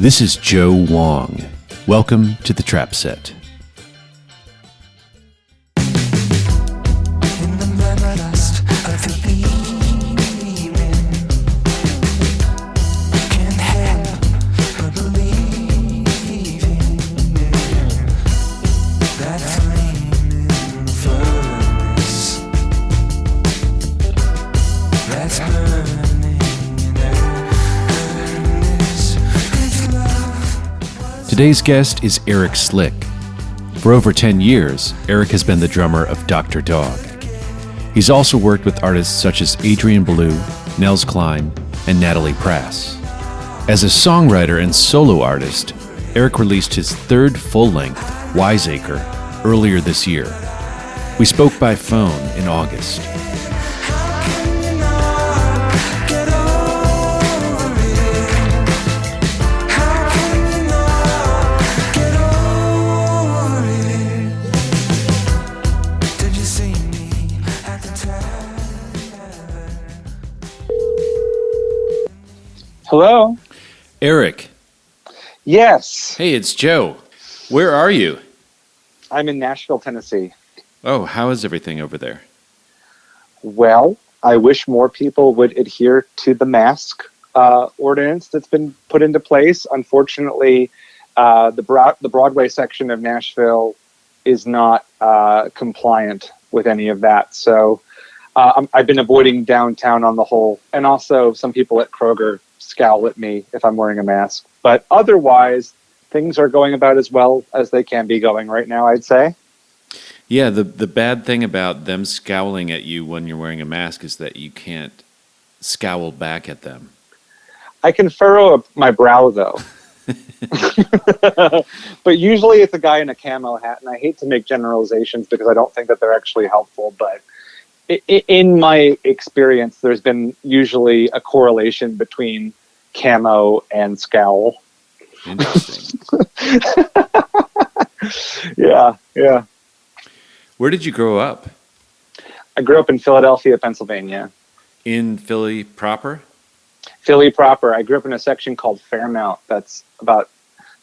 This is Joe Wong. Welcome to the Trap Set. Today's guest is Eric Slick. For over 10 years, Eric has been the drummer of Dr. Dog. He's also worked with artists such as Adrian Belew, Nels Cline, and Natalie Prass. As a songwriter and solo artist, Eric released his third full-length, Wiseacre, earlier this year. We spoke by phone in August. Hello? Eric. Yes. Hey, it's Joe. Where are you? I'm in Nashville, Tennessee. Oh, how is everything over there? Well, I wish more people would adhere to the mask ordinance that's been put into place. Unfortunately, the Broadway section of Nashville is not compliant with any of that. So I've been avoiding downtown on the whole. And also some people at Kroger scowl at me if I'm wearing a mask. But otherwise, things are going about as well as they can be going right now, I'd say. Yeah, the bad thing about them scowling at you when you're wearing a mask is that you can't scowl back at them. I can furrow my brow, though. But usually it's a guy in a camo hat, and I hate to make generalizations because I don't think that they're actually helpful, but in my experience, there's been usually a correlation between camo and scowl. Interesting. Yeah. Where did you grow up? I grew up in Philadelphia, Pennsylvania. In Philly proper? Philly proper. I grew up in a section called Fairmount. That's about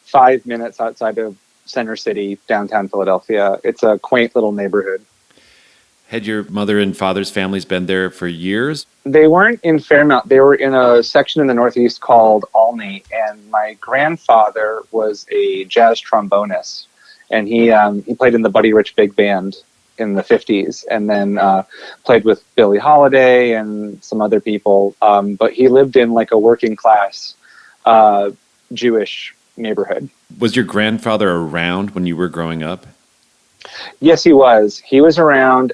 5 minutes outside of Center City, downtown Philadelphia. It's a quaint little neighborhood. Had your mother and father's families been there for years? They weren't in Fairmount. They were in a section in the Northeast called Olney, and my grandfather was a jazz trombonist, and he played in the Buddy Rich Big Band in the 50s, and then played with Billie Holiday and some other people. But he lived in like a working class Jewish neighborhood. Was your grandfather around when you were growing up? Yes, he was. He was around.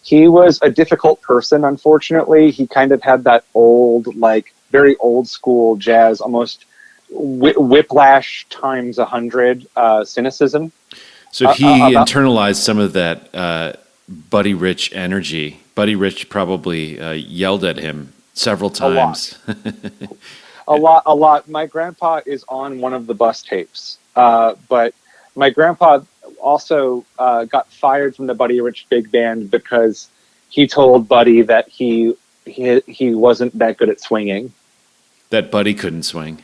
He was a difficult person, unfortunately. He kind of had that old, like, very old school jazz, almost whiplash times 100 cynicism. So he internalized some of that Buddy Rich energy. Buddy Rich probably yelled at him several times. A lot. My grandpa is on one of the bus tapes, but my grandpa also got fired from the Buddy Rich Big Band because he told Buddy that he wasn't that good at swinging. That Buddy couldn't swing.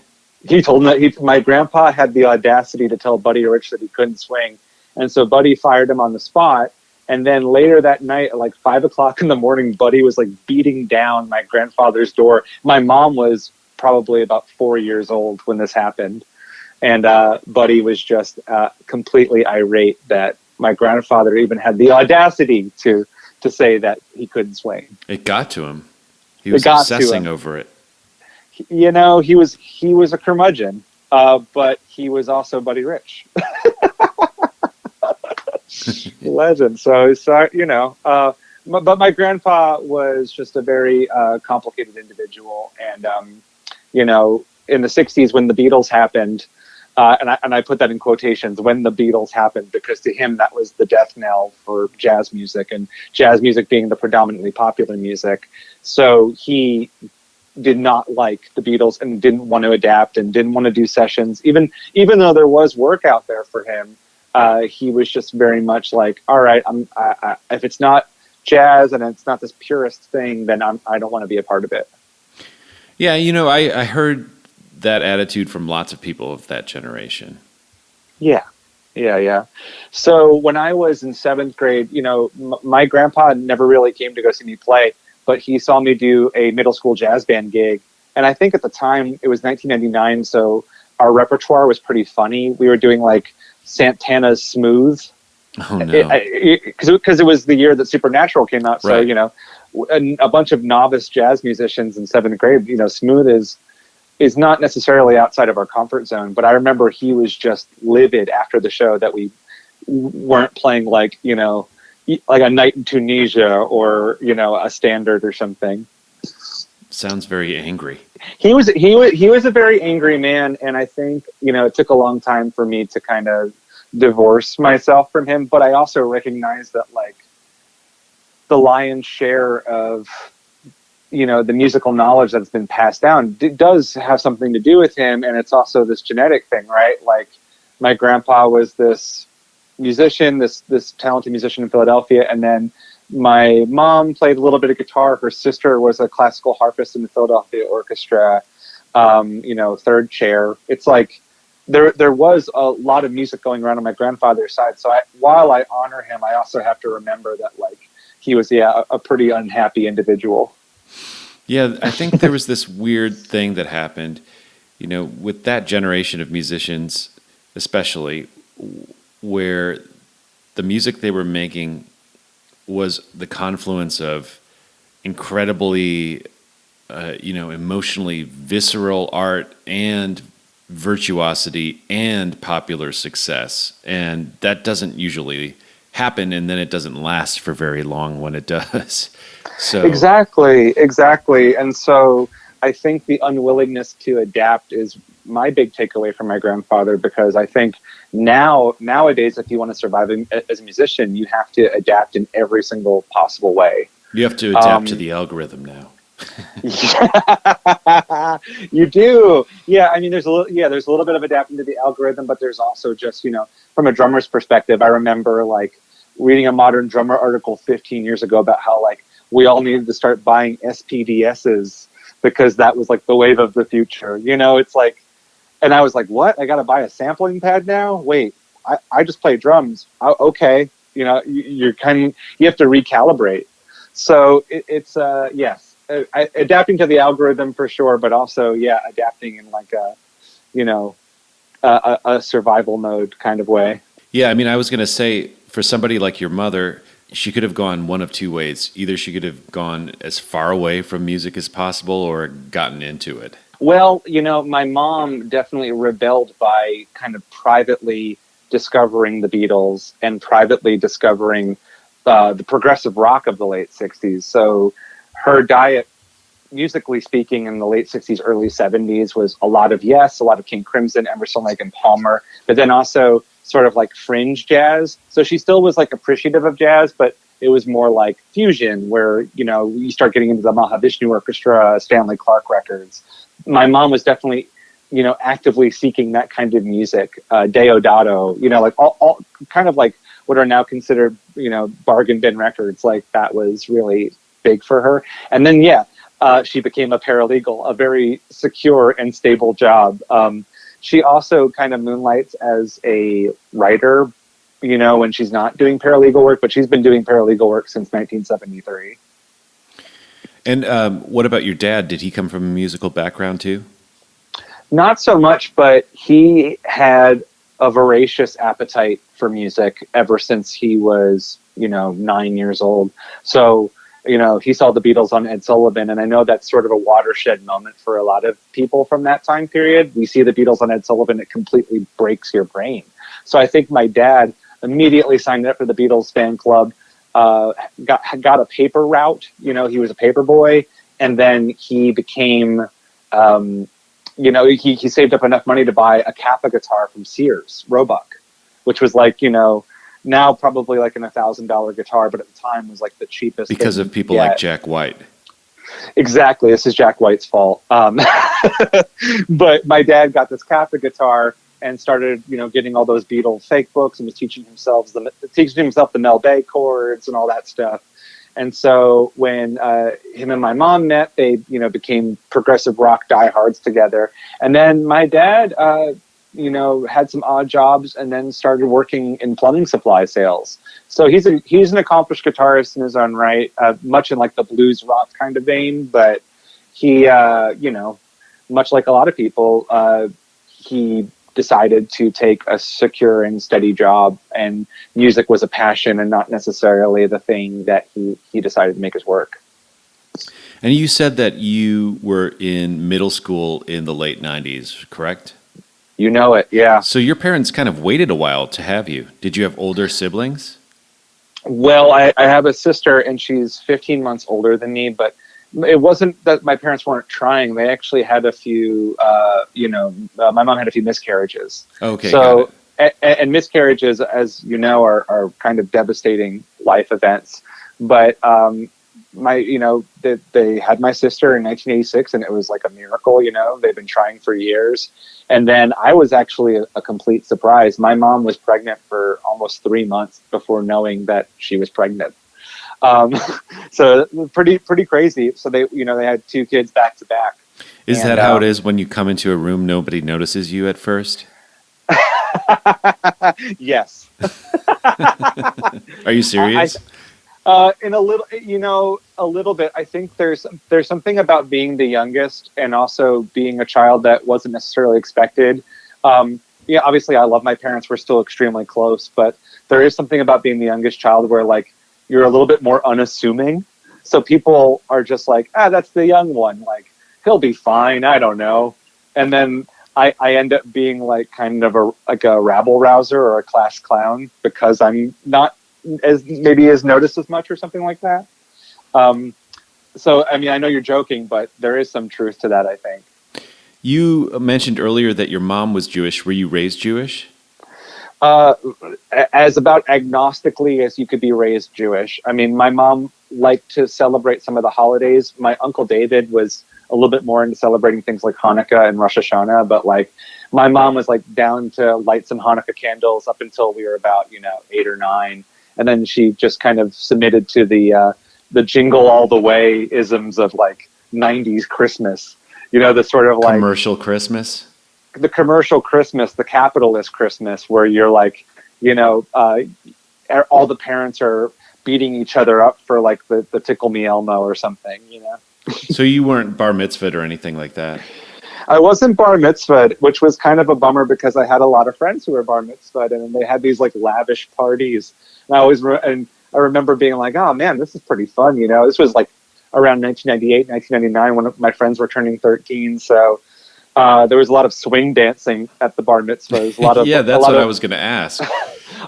He told him that my grandpa had the audacity to tell Buddy Rich that he couldn't swing, and so Buddy fired him on the spot. And then later that night, at like 5 o'clock in the morning, Buddy was like beating down my grandfather's door. My mom was probably about 4 years old when this happened. And Buddy was just completely irate that my grandfather even had the audacity to say that he couldn't swing. It got to him. He was obsessing over it. You know, he was a curmudgeon, but he was also Buddy Rich. Legend. So you know, but my grandpa was just a very complicated individual, and you know, in the 60s when the Beatles happened. And I put that in quotations, when the Beatles happened, because to him that was the death knell for jazz music, and jazz music being the predominantly popular music. So he did not like the Beatles and didn't want to adapt and didn't want to do sessions, even though there was work out there for him. He was just very much like, all right, if it's not jazz and it's not this purist thing, then I don't want to be a part of it. Yeah, you know, I heard that attitude from lots of people of that generation. Yeah. Yeah. So when I was in seventh grade, my grandpa never really came to go see me play, but he saw me do a middle school jazz band gig. And I think at the time it was 1999. So our repertoire was pretty funny. We were doing like Santana's Smooth. Oh no. Because it was the year that Supernatural came out. So, Right. a bunch of novice jazz musicians in seventh grade, Smooth is not necessarily outside of our comfort zone, but I remember he was just livid after the show that we weren't playing like a Night in Tunisia or a standard or something. Sounds very angry. He was a very angry man, and I think it took a long time for me to kind of divorce myself from him, but I also recognize that like the lion's share of the musical knowledge that's been passed down does have something to do with him. And it's also this genetic thing, right? Like my grandpa was this musician, this talented musician in Philadelphia. And then my mom played a little bit of guitar. Her sister was a classical harpist in the Philadelphia Orchestra, third chair. It's like there was a lot of music going around on my grandfather's side. So while I honor him, I also have to remember that like he was, a pretty unhappy individual. Yeah, I think there was this weird thing that happened, with that generation of musicians, especially, where the music they were making was the confluence of incredibly, emotionally visceral art and virtuosity and popular success. And that doesn't usually happen, and then it doesn't last for very long when it does. So Exactly. And so I think the unwillingness to adapt is my big takeaway from my grandfather, because I think nowadays, if you want to survive as a musician, you have to adapt in every single possible way. you have to adapt to the algorithm now. You do. Yeah. I mean, there's a little bit of adapting to the algorithm, but there's also just, from a drummer's perspective, I remember like reading a Modern Drummer article 15 years ago about how like we all needed to start buying SPDSs because that was like the wave of the future. It's like, and I was like, what? I got to buy a sampling pad now? Wait, I just play drums. Okay. You have to recalibrate. So it's yes, adapting to the algorithm for sure, but also, adapting in like a survival mode kind of way. Yeah, I mean, I was going to say, for somebody like your mother, she could have gone one of two ways. Either she could have gone as far away from music as possible or gotten into it. Well, my mom definitely rebelled by kind of privately discovering the Beatles and privately discovering the progressive rock of the late 60s. So her diet, musically speaking, in the late 60s, early 70s was a lot of Yes, a lot of King Crimson, Emerson, Lake and Palmer, but then also sort of like fringe jazz. So she still was like appreciative of jazz, but it was more like fusion where, you start getting into the Mahavishnu Orchestra, Stanley Clarke records. My mom was definitely, actively seeking that kind of music, Deodato, like all kind of like what are now considered, bargain bin records. Like that was really big for her. And then, she became a paralegal, a very secure and stable job. She also kind of moonlights as a writer, when she's not doing paralegal work, but she's been doing paralegal work since 1973. And what about your dad? Did he come from a musical background too? Not so much, but he had a voracious appetite for music ever since he was, 9 years old. So, he saw the Beatles on Ed Sullivan, and I know that's sort of a watershed moment for a lot of people from that time period. We see the Beatles on Ed Sullivan, it completely breaks your brain. So I think my dad immediately signed up for the Beatles fan club, got a paper route. He was a paper boy, and then he became, he saved up enough money to buy a Kappa guitar from Sears, Roebuck, which was like, now probably like an $1,000 guitar, but at the time was like the cheapest. Because of people like Jack White. Exactly. This is Jack White's fault. But my dad got this Kappa guitar and started, getting all those Beatles fake books and was teaching himself the Mel Bay chords and all that stuff. And so when him and my mom met, they, you know, became progressive rock diehards together. And then my dad, you know, had some odd jobs and then started working in plumbing supply sales. So he's an accomplished guitarist in his own right, much in like the blues rock kind of vein. But he, you know, much like a lot of people, he decided to take a secure and steady job, and music was a passion and not necessarily the thing that he decided to make his work. And you said that you were in middle school in the late 90s, correct? You know it, yeah. So your parents kind of waited a while to have you. Did you have older siblings? Well, I have a sister, and she's 15 months older than me, but it wasn't that my parents weren't trying. They actually had a few, my mom had a few miscarriages. Okay, so, and miscarriages, as you know, are kind of devastating life events. But they had my sister in 1986, and it was like a miracle. You know, they've been trying for years. And then I was actually a complete surprise. My mom was pregnant for almost 3 months before knowing that she was pregnant. So pretty crazy. So they had 2 kids back to back. Is that how it is when you come into a room, nobody notices you at first? Yes. Are you serious? In a little bit. I think there's something about being the youngest and also being a child that wasn't necessarily expected. Obviously I love my parents. We're still extremely close, but there is something about being the youngest child where like you're a little bit more unassuming. So people are just like, that's the young one. Like, he'll be fine. I don't know. And then I end up being like kind of a rabble rouser or a class clown because I'm not as noticed as much or something like that. So, I mean, I know you're joking, but there is some truth to that, I think. You mentioned earlier that your mom was Jewish. Were you raised Jewish? As about agnostically as you could be raised Jewish. I mean, my mom liked to celebrate some of the holidays. My Uncle David was a little bit more into celebrating things like Hanukkah and Rosh Hashanah, but like my mom was like down to light some Hanukkah candles up until we were about, 8 or 9. And then she just kind of submitted to the jingle all the way isms of like 90s Christmas, the sort of like commercial Christmas. The commercial Christmas, the capitalist Christmas, where you're like, all the parents are beating each other up for like the Tickle Me Elmo or something, So you weren't bar mitzvahed or anything like that? I wasn't bar mitzvahed, which was kind of a bummer because I had a lot of friends who were bar mitzvahed, and they had these like lavish parties. And I remember being like, oh man, this is pretty fun. This was like around 1998, 1999 when my friends were turning 13. So there was a lot of swing dancing at the bar mitzvahs. That's what I was going to ask.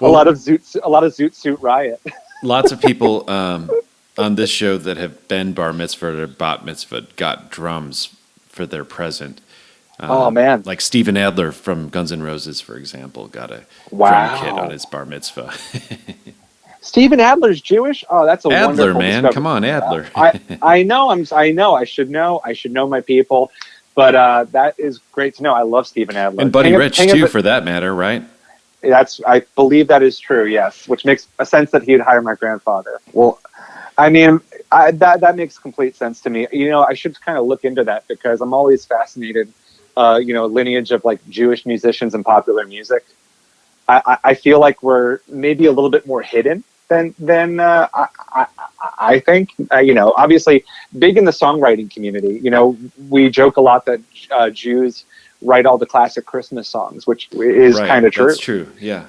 A lot of Zoot Suit Riot. Lots of people on this show that have been bar mitzvah or bat mitzvah got drums for their present. Oh man! Like Steven Adler from Guns N' Roses, for example, got a drum kit on his bar mitzvah. Steven Adler's Jewish? Oh, that's a Adler, wonderful man! discovery. Come on, Adler. I know. I should know my people. But that is great to know. I love Steven Adler. And Buddy Rich, too, for that matter, right? I believe that is true, yes, which makes a sense that he'd hire my grandfather. Well, I mean, that makes complete sense to me. I should kind of look into that because I'm always fascinated, lineage of like Jewish musicians and popular music. I feel like we're maybe a little bit more hidden than I think. Obviously big in the songwriting community. We joke a lot that Jews write all the classic Christmas songs, which is kind of true. That's true. Yeah.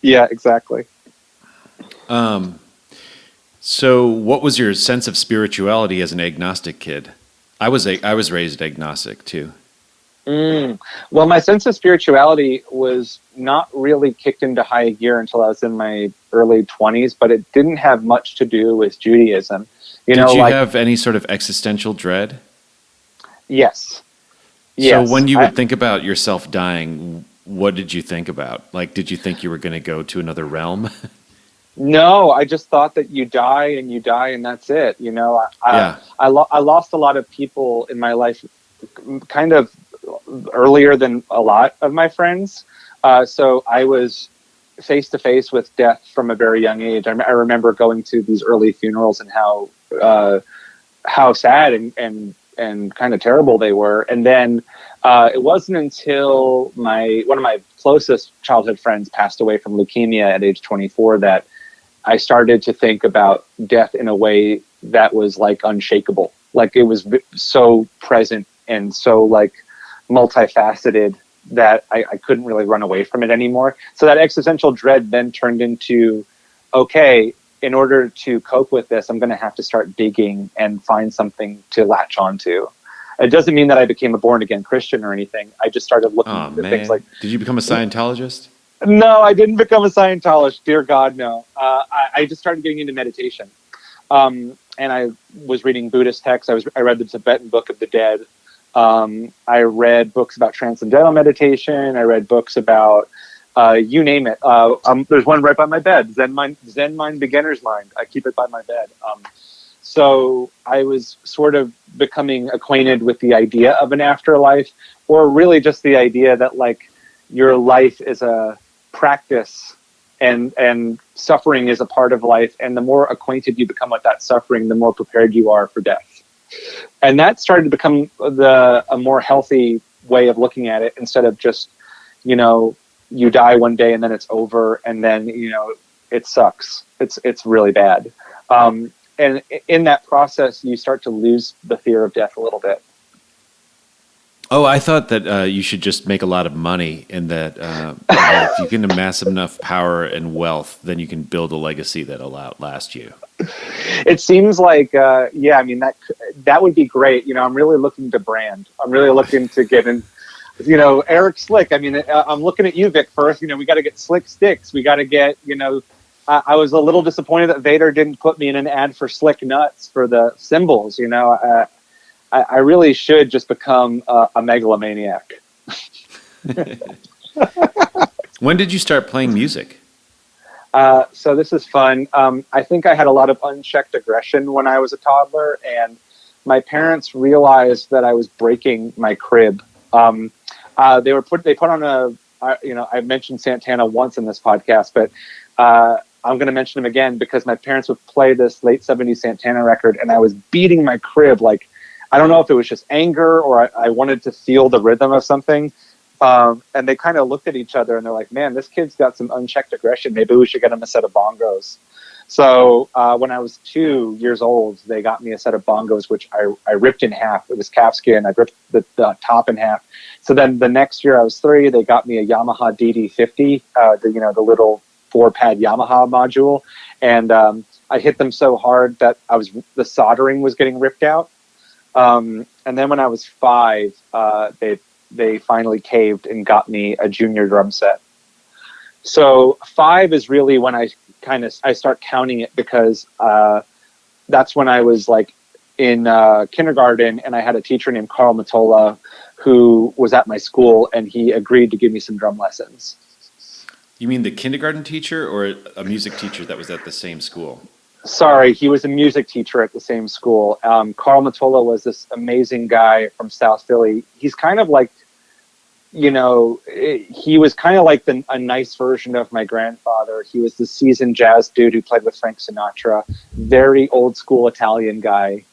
Yeah, exactly. So what was your sense of spirituality as an agnostic kid? I was raised agnostic too. Well, my sense of spirituality was not really kicked into high gear until I was in my early 20s, but it didn't have much to do with Judaism. Did you have any sort of existential dread? Yes. So when you would think about yourself dying, what did you think about? Like, did you think you were going to go to another realm? No, I just thought that you die and that's it. I lost a lot of people in my life kind of earlier than a lot of my friends. So I was face to face with death from a very young age. I remember going to these early funerals and how sad and kind of terrible they were. And then it wasn't until one of my closest childhood friends passed away from leukemia at age 24 that I started to think about death in a way that was like unshakable. Like it was so present and so like multifaceted that I couldn't really run away from it anymore. So that existential dread then turned into, okay, in order to cope with this, I'm going to have to start digging and find something to latch onto. It doesn't mean that I became a born again Christian or anything. I just started looking at things like. Did you become a Scientologist? No, I didn't become a Scientologist. Dear God, no. I just started getting into meditation. And I was reading Buddhist texts. I read the Tibetan Book of the Dead. I read books about transcendental meditation. I read books about you name it. There's one right by my bed, Zen Mind, Beginner's Mind. I keep it by my bed. So I was sort of becoming acquainted with the idea of an afterlife, or really just the idea that like your life is a practice and suffering is a part of life. And the more acquainted you become with that suffering, the more prepared you are for death. And that started to become a more healthy way of looking at it, instead of just, you die one day and then it's over, and then, it sucks. It's really bad. And in that process, you start to lose the fear of death a little bit. Oh, I thought that you should just make a lot of money, and that if you can amass enough power and wealth, then you can build a legacy that'll outlast you. It seems like, that would be great. I'm really looking to brand. I'm really looking to get in, Eric Slick. I mean, I'm looking at you, Vic, first. We got to get Slick Sticks. We got to get, I was a little disappointed that Vader didn't put me in an ad for Slick Nuts for the symbols. I really should just become a megalomaniac. When did you start playing music? So this is fun. I think I had a lot of unchecked aggression when I was a toddler, and my parents realized that I was breaking my crib. They put on I mentioned Santana once in this podcast, but I'm going to mention him again because my parents would play this late 70s Santana record, and I was beating my crib like, I don't know if it was just anger or I wanted to feel the rhythm of something. And they kind of looked at each other and they're like, man, this kid's got some unchecked aggression. Maybe we should get him a set of bongos. So when I was 2 years old, they got me a set of bongos, which I ripped in half. It was calfskin. I ripped the top in half. So then the next year I was 3, they got me a Yamaha DD50, the little 4-pad Yamaha module. And I hit them so hard that the soldering was getting ripped out. And then when I was 5, they finally caved and got me a junior drum set. So 5 is really when I start counting it, because that's when I was like in kindergarten, and I had a teacher named Carl Matola who was at my school, and he agreed to give me some drum lessons. You mean the kindergarten teacher or a music teacher that was at the same school? Sorry, he was a music teacher at the same school. Carl Matola was this amazing guy from South Philly. He's kind of like, he was kind of like a nice version of my grandfather. He was the seasoned jazz dude who played with Frank Sinatra, very old school Italian guy.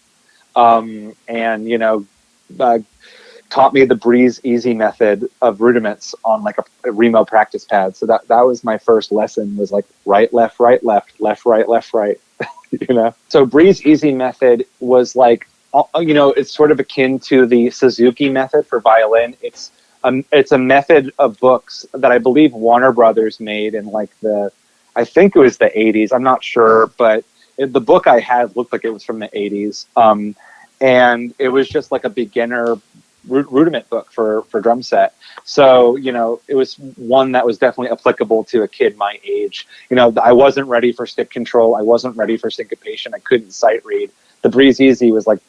Taught me the Breeze Easy method of rudiments on like a Remo practice pad. So that was my first lesson, was like right, left, left, right, left, right. So Breeze Easy method was like, it's sort of akin to the Suzuki method for violin. It's a method of books that I believe Warner Brothers made in like I think it was the 80s. I'm not sure, but the book I had looked like it was from the 80s. And it was just like a beginner rudiment book for drum set. So, it was one that was definitely applicable to a kid my age. I wasn't ready for stick control. I wasn't ready for syncopation. I couldn't sight read. The Breeze Easy was like,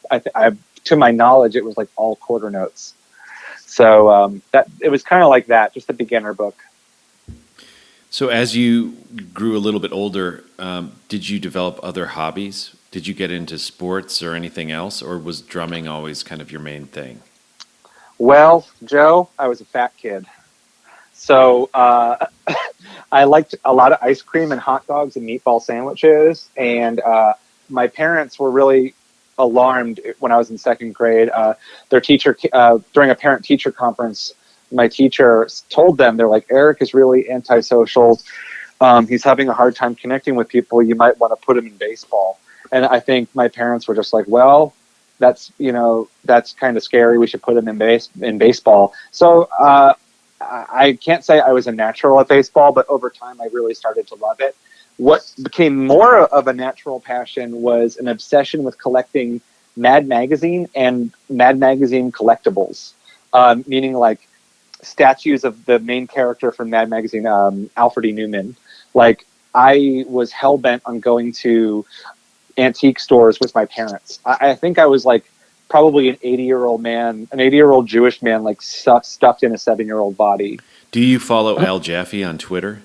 to my knowledge, it was like all quarter notes. So that it was kind of like that, just a beginner book. So as you grew a little bit older, did you develop other hobbies? Did you get into sports or anything else, or was drumming always kind of your main thing? Well, Joe, I was a fat kid. So I liked a lot of ice cream and hot dogs and meatball sandwiches. And my parents were really alarmed when I was in second grade. Their teacher, during a parent-teacher conference, my teacher told them, they're like, Eric is really antisocial. He's having a hard time connecting with people. You might want to put him in baseball. And I think my parents were just like, well, that's kind of scary. We should put him in baseball. So I can't say I was a natural at baseball, but over time I really started to love it. What became more of a natural passion was an obsession with collecting Mad Magazine and Mad Magazine collectibles, meaning like statues of the main character from Mad Magazine, Alfred E. Newman. Like, I was hell-bent on going to antique stores with my parents. I think I was like probably an 80-year-old Jewish man, like stuffed in a 7-year-old body. Do you follow Al Jaffe on Twitter?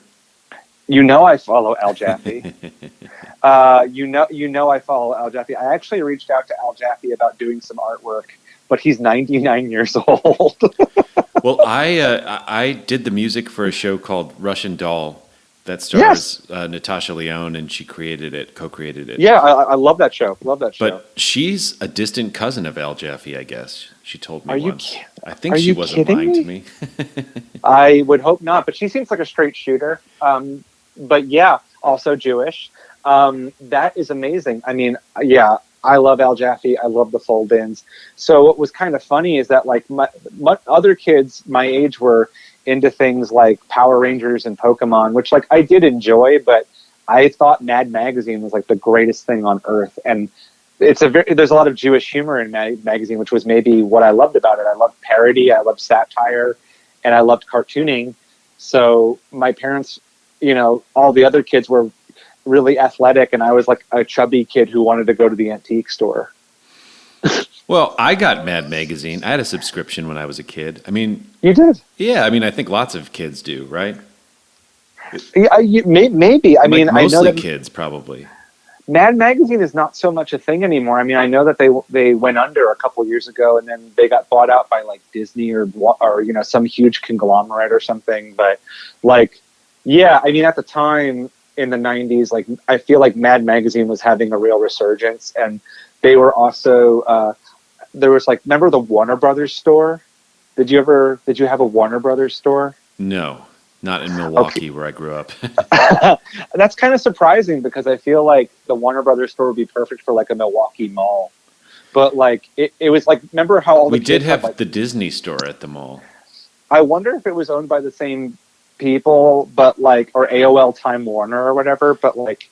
I follow Al Jaffe. I follow Al Jaffe. I actually reached out to Al Jaffe about doing some artwork, but he's 99 years old. Well, I did the music for a show called Russian Doll that stars Natasha Lyonne, and she co-created it. Yeah, I love that show. But she's a distant cousin of Al Jaffe, I guess. She told me once. I think Are she you wasn't kidding lying me? to me. I would hope not, but she seems like a straight shooter. But yeah, also Jewish. That is amazing. I mean, yeah, I love Al Jaffe. I love the fold-ins. So what was kind of funny is that like my other kids my age were into things like Power Rangers and Pokemon, which like I did enjoy, but I thought Mad Magazine was like the greatest thing on earth. And there's a lot of Jewish humor in Mad Magazine, which was maybe what I loved about it. I loved parody, I loved satire, and I loved cartooning. So my parents, all the other kids were really athletic, and I was like a chubby kid who wanted to go to the antique store. Well, I got Mad Magazine. I had a subscription when I was a kid. I mean... You did? Yeah, I mean, I think lots of kids do, right? Yeah, maybe. I mean, mostly I know that kids, probably. Mad Magazine is not so much a thing anymore. I mean, I know that they went under a couple years ago, and then they got bought out by like Disney or some huge conglomerate or something. But like, yeah, I mean, at the time in the 90s, like I feel like Mad Magazine was having a real resurgence, and they were also there was like, remember the Warner Brothers store? Did you have a Warner Brothers store? No, not in Milwaukee, where I grew up. That's kind of surprising because I feel like the Warner Brothers store would be perfect for like a Milwaukee mall. But like it was like, remember how all the we did have like, the Disney store at the mall. I wonder if it was owned by the same people, but like, or AOL Time Warner or whatever. But like,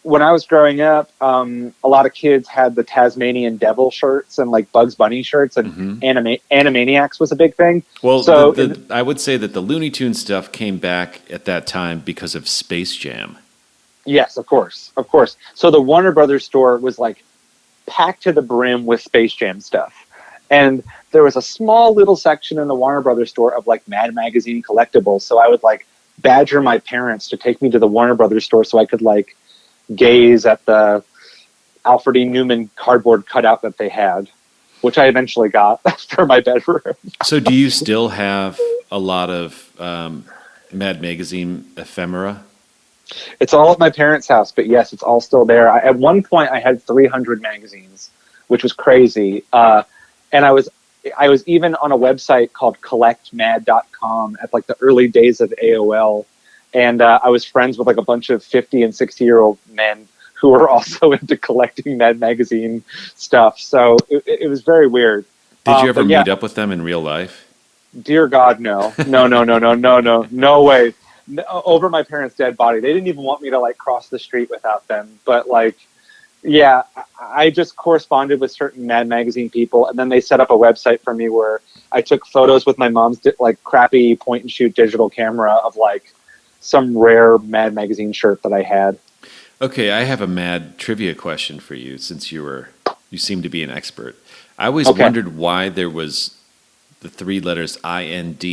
when I was growing up, a lot of kids had the Tasmanian Devil shirts and like Bugs Bunny shirts, and Animaniacs was a big thing. Well, so I would say that the Looney Tunes stuff came back at that time because of Space Jam. Yes, of course. So the Warner Brothers store was like packed to the brim with Space Jam stuff. And there was a small little section in the Warner Brothers store of like Mad Magazine collectibles. So I would like badger my parents to take me to the Warner Brothers store so I could like gaze at the Alfred E. Newman cardboard cutout that they had, which I eventually got for my bedroom. So do you still have a lot of Mad Magazine ephemera? It's all at my parents' house, but yes, it's all still there. At one point, I had 300 magazines, which was crazy. And I was even on a website called collectmad.com at like the early days of AOL. And I was friends with like a bunch of 50 and 60-year-old men who were also into collecting Mad Magazine stuff. So it was very weird. Did you ever meet up with them in real life? Dear God, no. No way. No, over my parents' dead body. They didn't even want me to like cross the street without them. But like, yeah, I just corresponded with certain Mad Magazine people, and then they set up a website for me where I took photos with my mom's like crappy point and shoot digital camera of like some rare Mad Magazine shirt that I had. Okay, I have a Mad trivia question for you, since you seem to be an expert. I always wondered why there was the three letters IND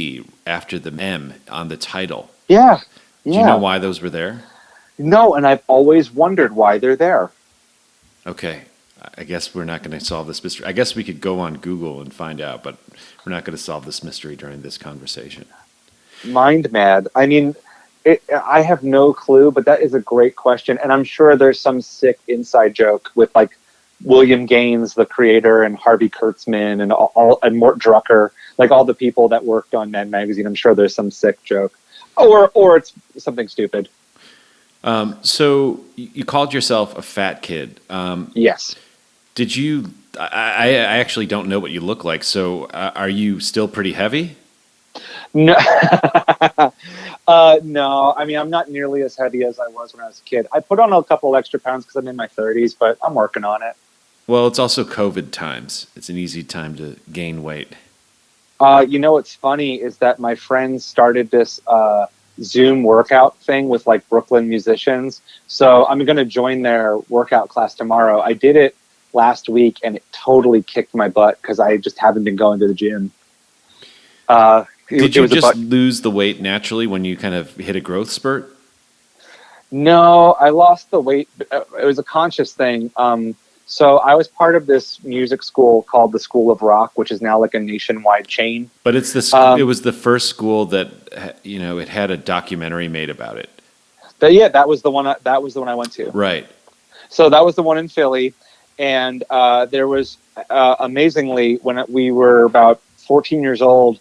after the M on the title. Yeah. Do you know why those were there? No, and I've always wondered why they're there. Okay, I guess we're not going to solve this mystery. I guess we could go on Google and find out, but we're not going to solve this mystery during this conversation. Mind Mad. I mean, I have no clue, but that is a great question. And I'm sure there's some sick inside joke with like William Gaines, the creator, and Harvey Kurtzman and all and Mort Drucker, like all the people that worked on Mad Magazine. I'm sure there's some sick joke, or it's something stupid. So you called yourself a fat kid. Yes. Did you? I actually don't know what you look like. So are you still pretty heavy? No, no. I mean, I'm not nearly as heavy as I was when I was a kid. I put on a couple extra pounds because I'm in my 30s, but I'm working on it. Well, it's also COVID times. It's an easy time to gain weight. You know what's funny is that my friends started this Zoom workout thing with like Brooklyn musicians. So I'm going to join their workout class tomorrow. I did it last week and it totally kicked my butt because I just haven't been going to the gym. Did you just lose the weight naturally when you kind of hit a growth spurt? No, I lost the weight. It was a conscious thing. So I was part of this music school called the School of Rock, which is now like a nationwide chain. But it's it was the first school that, you know, it had a documentary made about it. Yeah, that was the one I went to. Right. So that was the one in Philly, and there was amazingly when we were about 14 years old.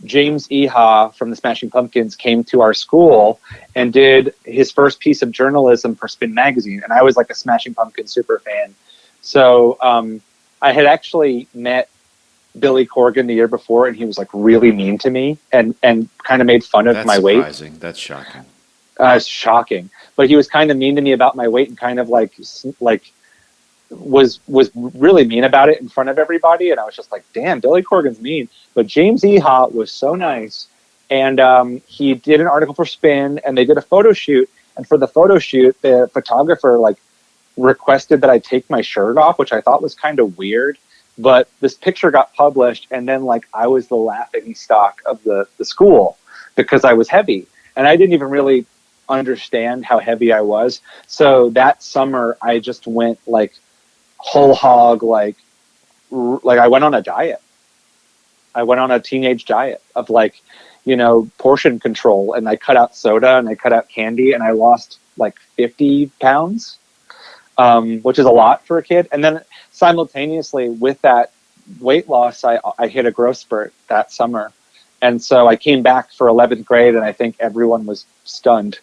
James Iha from the Smashing Pumpkins came to our school and did his first piece of journalism for Spin Magazine. And I was like a Smashing Pumpkins super fan. So I had actually met Billy Corgan the year before, and he was like really mean to me and kind of made fun of my weight. That's surprising. That's shocking. It's shocking. But he was kind of mean to me about my weight and kind of like was really mean about it in front of everybody, and I was just like, damn, Billy Corgan's mean. But James Iha was so nice, and he did an article for Spin, and they did a photo shoot, and for the photo shoot the photographer like requested that I take my shirt off, which I thought was kind of weird, but this picture got published, and then like I was the laughing stock of the school because I was heavy, and I didn't even really understand how heavy I was. So that summer I just went like whole hog, like I went on a diet. I went on a teenage diet of like, you know, portion control, and I cut out soda and I cut out candy, and I lost like 50 pounds, which is a lot for a kid. And then simultaneously with that weight loss, I hit a growth spurt that summer. And so I came back for 11th grade, and I think everyone was stunned.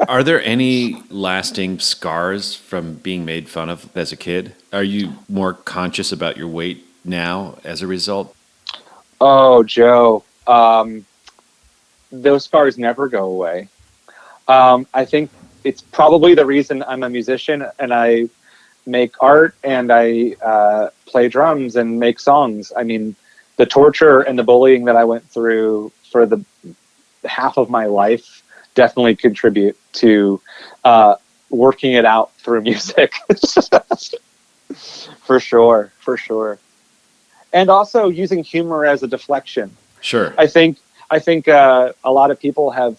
Are there any lasting scars from being made fun of as a kid? Are you more conscious about your weight now as a result? Oh, Joe, those scars never go away. I think it's probably the reason I'm a musician and I make art and I play drums and make songs. I mean, the torture and the bullying that I went through for the half of my life definitely contribute to working it out through music. For sure. And also using humor as a deflection. Sure. I think a lot of people have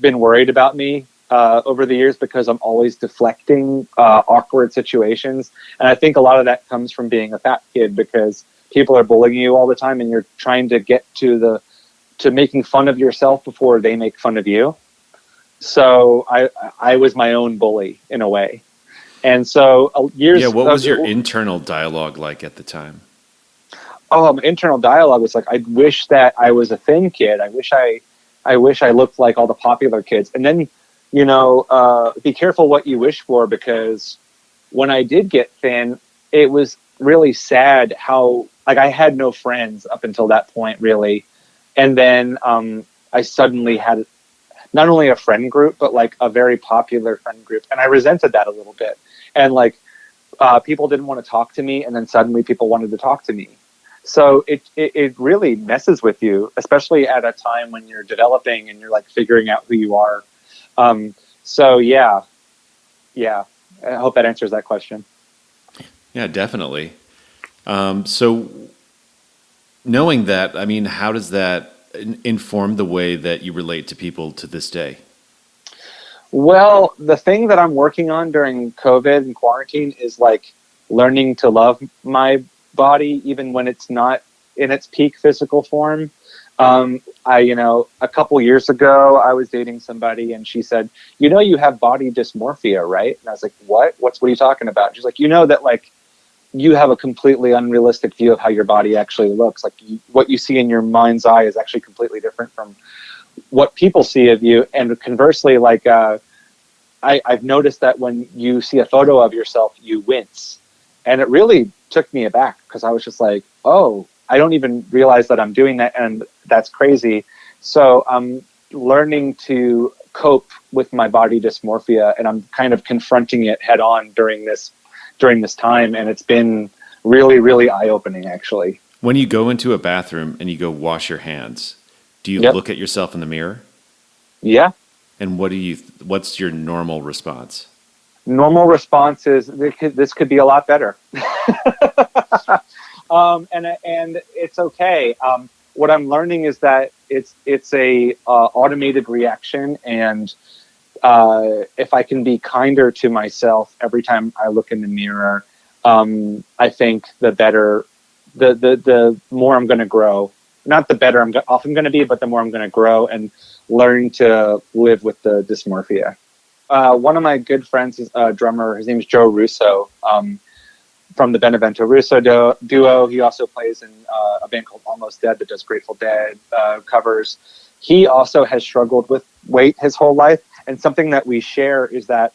been worried about me over the years because I'm always deflecting awkward situations. And I think a lot of that comes from being a fat kid because people are bullying you all the time and you're trying to get to making fun of yourself before they make fun of you. So I was my own bully in a way. And so years. Yeah. What was your internal dialogue like at the time? Oh, my internal dialogue was like, I wish that I was a thin kid. I wish I looked like all the popular kids. And then, you know, be careful what you wish for, because when I did get thin, it was really sad how, like, I had no friends up until that point, really. And then I suddenly had not only a friend group, but like a very popular friend group. And I resented that a little bit. And like people didn't want to talk to me. And then suddenly people wanted to talk to me. So it really messes with you, especially at a time when you're developing and you're like figuring out who you are. So yeah. I hope that answers that question. Yeah, definitely. So knowing that, I mean, how does that inform the way that you relate to people to this day? Well, the thing that I'm working on during COVID and quarantine is like learning to love my body, even when it's not in its peak physical form. A couple years ago, I was dating somebody and she said, you have body dysmorphia, right? And I was like, what are you talking about? She's like, that like you have a completely unrealistic view of how your body actually looks. Like what you see in your mind's eye is actually completely different from what people see of you. And conversely, like, I've noticed that when you see a photo of yourself, you wince. And it really took me aback because I was just like, oh, I don't even realize that I'm doing that. And that's crazy. So I'm learning to cope with my body dysmorphia, and I'm kind of confronting it head on during this time. And it's been really, really eye-opening, actually. When you go into a bathroom and you go wash your hands, do you Yep. look at yourself in the mirror? Yeah. And what's your normal response? Normal response is this could be a lot better. And it's okay. What I'm learning is that it's a automated reaction, and if I can be kinder to myself every time I look in the mirror, I think the better, the more I'm going to grow. Not the better I'm often going to be, but the more I'm going to grow and learn to live with the dysmorphia. One of my good friends is a drummer. His name is Joe Russo, from the Benevento Russo duo. He also plays in a band called Almost Dead that does Grateful Dead covers. He also has struggled with weight his whole life. And something that we share is that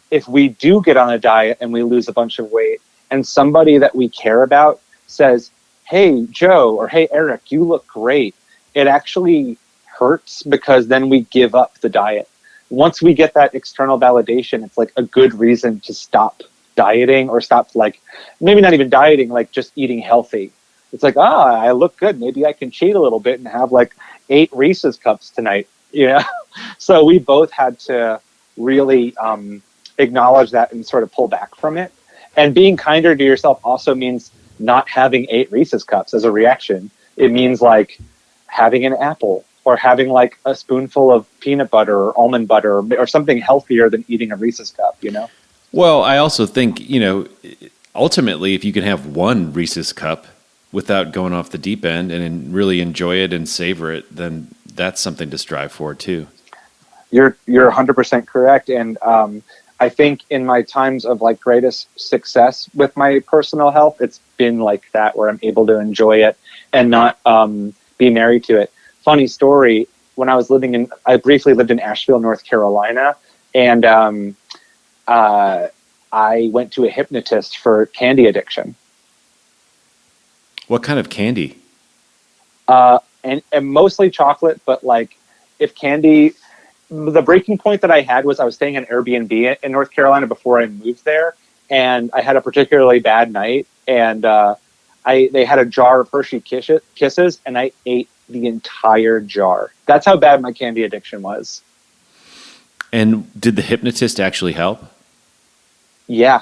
if we do get on a diet and we lose a bunch of weight, and somebody that we care about says, hey, Joe, or hey, Eric, you look great, it actually hurts because then we give up the diet. Once we get that external validation, it's like a good reason to stop dieting, or stop, like, maybe not even dieting, like just eating healthy. It's like, I look good. Maybe I can cheat a little bit and have like 8 Reese's cups tonight. So we both had to really acknowledge that and sort of pull back from it. And being kinder to yourself also means not having 8 Reese's cups as a reaction. It means like having an apple, or having like a spoonful of peanut butter or almond butter, or something healthier than eating a Reese's cup, Well, I also think, ultimately, if you can have one Reese's cup without going off the deep end and really enjoy it and savor it, then that's something to strive for too. You're 100% correct. And I think in my times of like greatest success with my personal health, it's been like that, where I'm able to enjoy it and not be married to it. Funny story, when I briefly lived in Asheville, North Carolina, and I went to a hypnotist for candy addiction. What kind of candy? And mostly chocolate, but like if candy, the breaking point that I had was I was staying in Airbnb in North Carolina before I moved there, and I had a particularly bad night, and they had a jar of Hershey Kisses, and I ate the entire jar. That's how bad my candy addiction was. And did the hypnotist actually help? Yeah,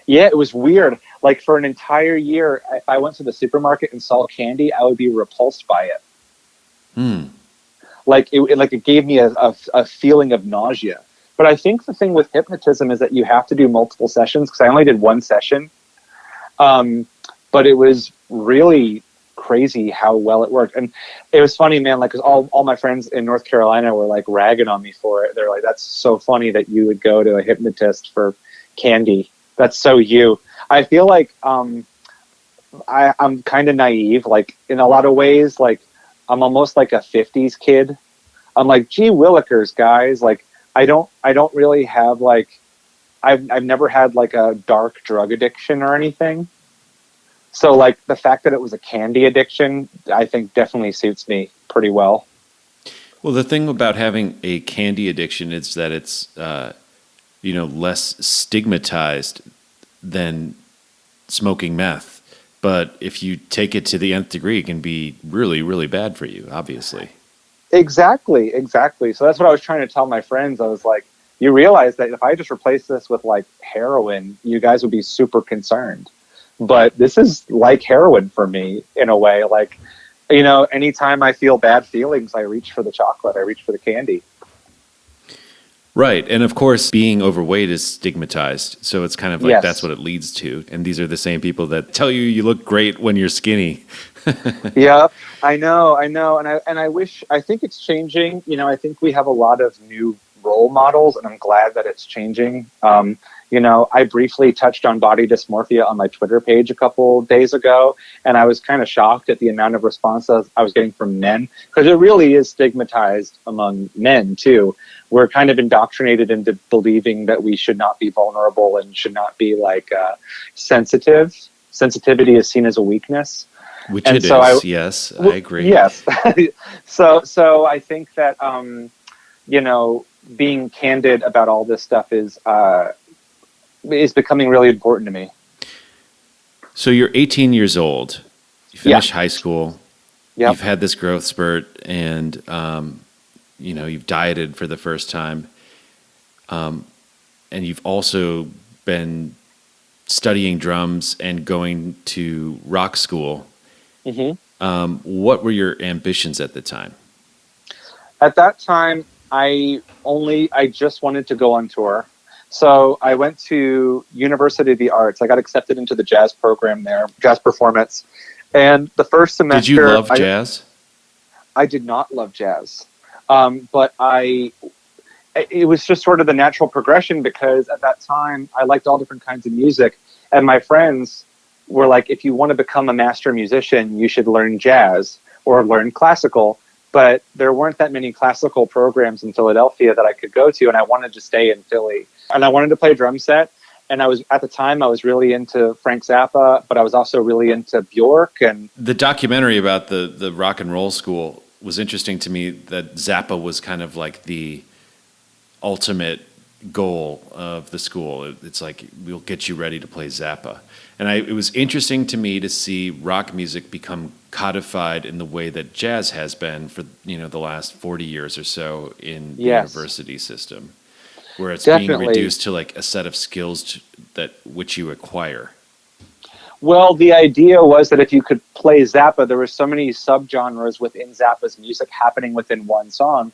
it was weird. Like for an entire year, if I went to the supermarket and saw candy, I would be repulsed by it. Like it gave me a feeling of nausea. But I think the thing with hypnotism is that you have to do multiple sessions, because I only did one session. But it was really crazy how well it worked. And it was funny, man, like, 'cause all my friends in North Carolina were like ragging on me for it. They're like, that's so funny that you would go to a hypnotist for candy. That's so you. I feel like I'm kind of naive, like in a lot of ways. Like I'm almost like a 50s kid. I'm like, gee willikers, guys. Like I don't really have like, I've never had like a dark drug addiction or anything. So like the fact that it was a candy addiction, I think definitely suits me pretty well. Well, the thing about having a candy addiction is that it's, less stigmatized than smoking meth. But if you take it to the nth degree, it can be really, really bad for you, obviously. Exactly. So that's what I was trying to tell my friends. I was like, you realize that if I just replace this with like heroin, you guys would be super concerned. But this is like heroin for me in a way. Like, anytime I feel bad feelings, I reach for the chocolate, I reach for the candy. Right. And of course, being overweight is stigmatized. So it's kind of like Yes. That's what it leads to. And these are the same people that tell you look great when you're skinny. Yeah, I know, and I think it's changing. I think we have a lot of new role models, and I'm glad that it's changing. I briefly touched on body dysmorphia on my Twitter page a couple days ago, and I was kind of shocked at the amount of responses I was getting from men, because it really is stigmatized among men too. We're kind of indoctrinated into believing that we should not be vulnerable and should not be sensitive. Sensitivity is seen as a weakness. Which And it so is, yes, I agree. Yes. So I think that being candid about all this stuff is becoming really important to me. So you're 18 years old. You finished high school. Yep. You've had this growth spurt, and you've dieted for the first time, and you've also been studying drums and going to rock school. Mm-hmm. What were your ambitions at the time? At that time, I just wanted to go on tour. So I went to University of the Arts. I got accepted into the jazz program there, jazz performance. And the first semester... Did you love jazz? I did not love jazz. But it was just sort of the natural progression, because at that time I liked all different kinds of music. And my friends were like, if you want to become a master musician, you should learn jazz or learn classical. But there weren't that many classical programs in Philadelphia that I could go to, and I wanted to stay in Philly. And I wanted to play drum set. And at the time I was really into Frank Zappa, but I was also really into Bjork. And the documentary about the rock and roll school was interesting to me, that Zappa was kind of like the ultimate goal of the school. It's like, we'll get you ready to play Zappa. And it was interesting to me to see rock music become codified in the way that jazz has been for the last 40 years or so in the university system, where it's being reduced to like a set of skills which you acquire. Well, the idea was that if you could play Zappa, there were so many subgenres within Zappa's music happening within one song,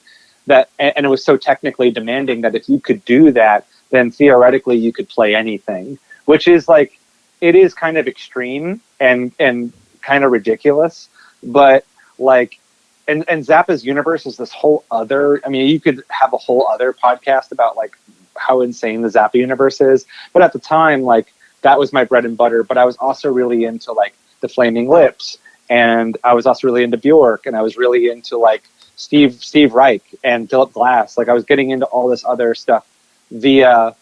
and it was so technically demanding that if you could do that, then theoretically you could play anything, which is like, it is kind of extreme and kind of ridiculous, but like, and Zappa's universe is this whole other, you could have a whole other podcast about like how insane the Zappa universe is. But at the time, like, that was my bread and butter. But I was also really into like the Flaming Lips, and I was also really into Bjork, and I was really into like Steve Reich and Philip Glass. Like, I was getting into all this other stuff via,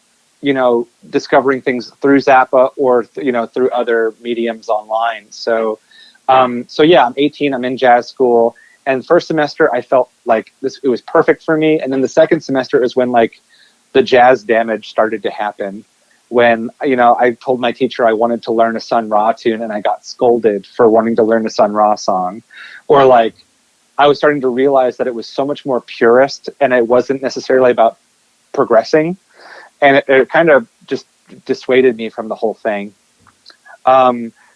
discovering things through Zappa or, through other mediums online. So I'm 18, I'm in jazz school. And first semester, I felt like it was perfect for me. And then the second semester is when like the jazz damage started to happen. When, I told my teacher I wanted to learn a Sun Ra tune, and I got scolded for wanting to learn a Sun Ra song. Or like, I was starting to realize that it was so much more purist, and it wasn't necessarily about progressing. And it kind of just dissuaded me from the whole thing.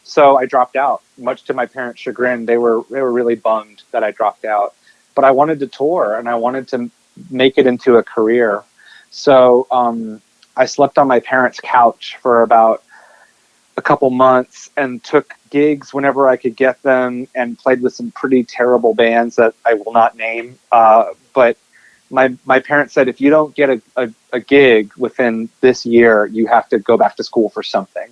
So I dropped out, much to my parents' chagrin. They were really bummed that I dropped out. But I wanted to tour, and I wanted to make it into a career. So I slept on my parents' couch for about a couple months and took gigs whenever I could get them, and played with some pretty terrible bands that I will not name. But my parents said, if you don't get a gig within this year, you have to go back to school for something.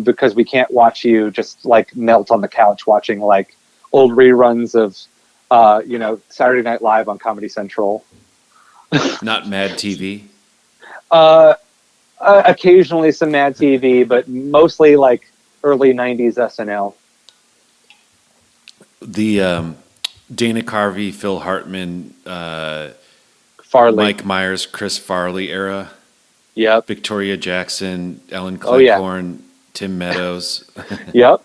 Because we can't watch you just like melt on the couch watching like old reruns of, Saturday Night Live on Comedy Central. Not Mad TV? Occasionally some Mad TV, but mostly like early 90s SNL. The Dana Carvey, Phil Hartman, Farley. Mike Myers, Chris Farley era. Yep. Victoria Jackson, Ellen Cleghorn, Tim Meadows. Yep.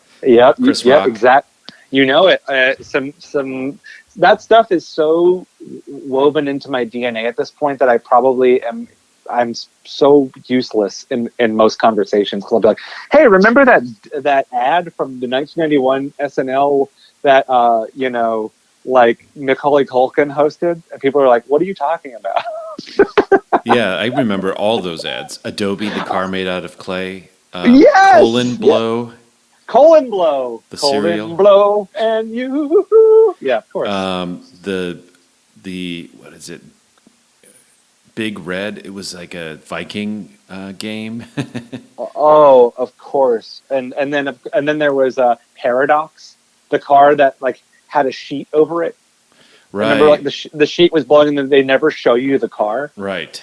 Chris Rock. Exact. You know it. Some that stuff is so woven into my DNA at this point that I probably I'm so useless in most conversations. I'll be like, hey, remember that ad from the 1991 SNL that like Macaulay Culkin hosted? And people are like, what are you talking about? Yeah, I remember all those ads. Adobe, the car made out of clay. Yes! Colon blow. Colon Blow. The Colon cereal. Blow and you. Yeah, of course. The what is it? Big Red. It was like a Viking game. Oh, of course. And then there was Paradox, the car that like had a sheet over it. Remember, like Right. the sheet was blowing, and then they never show you the car. Right.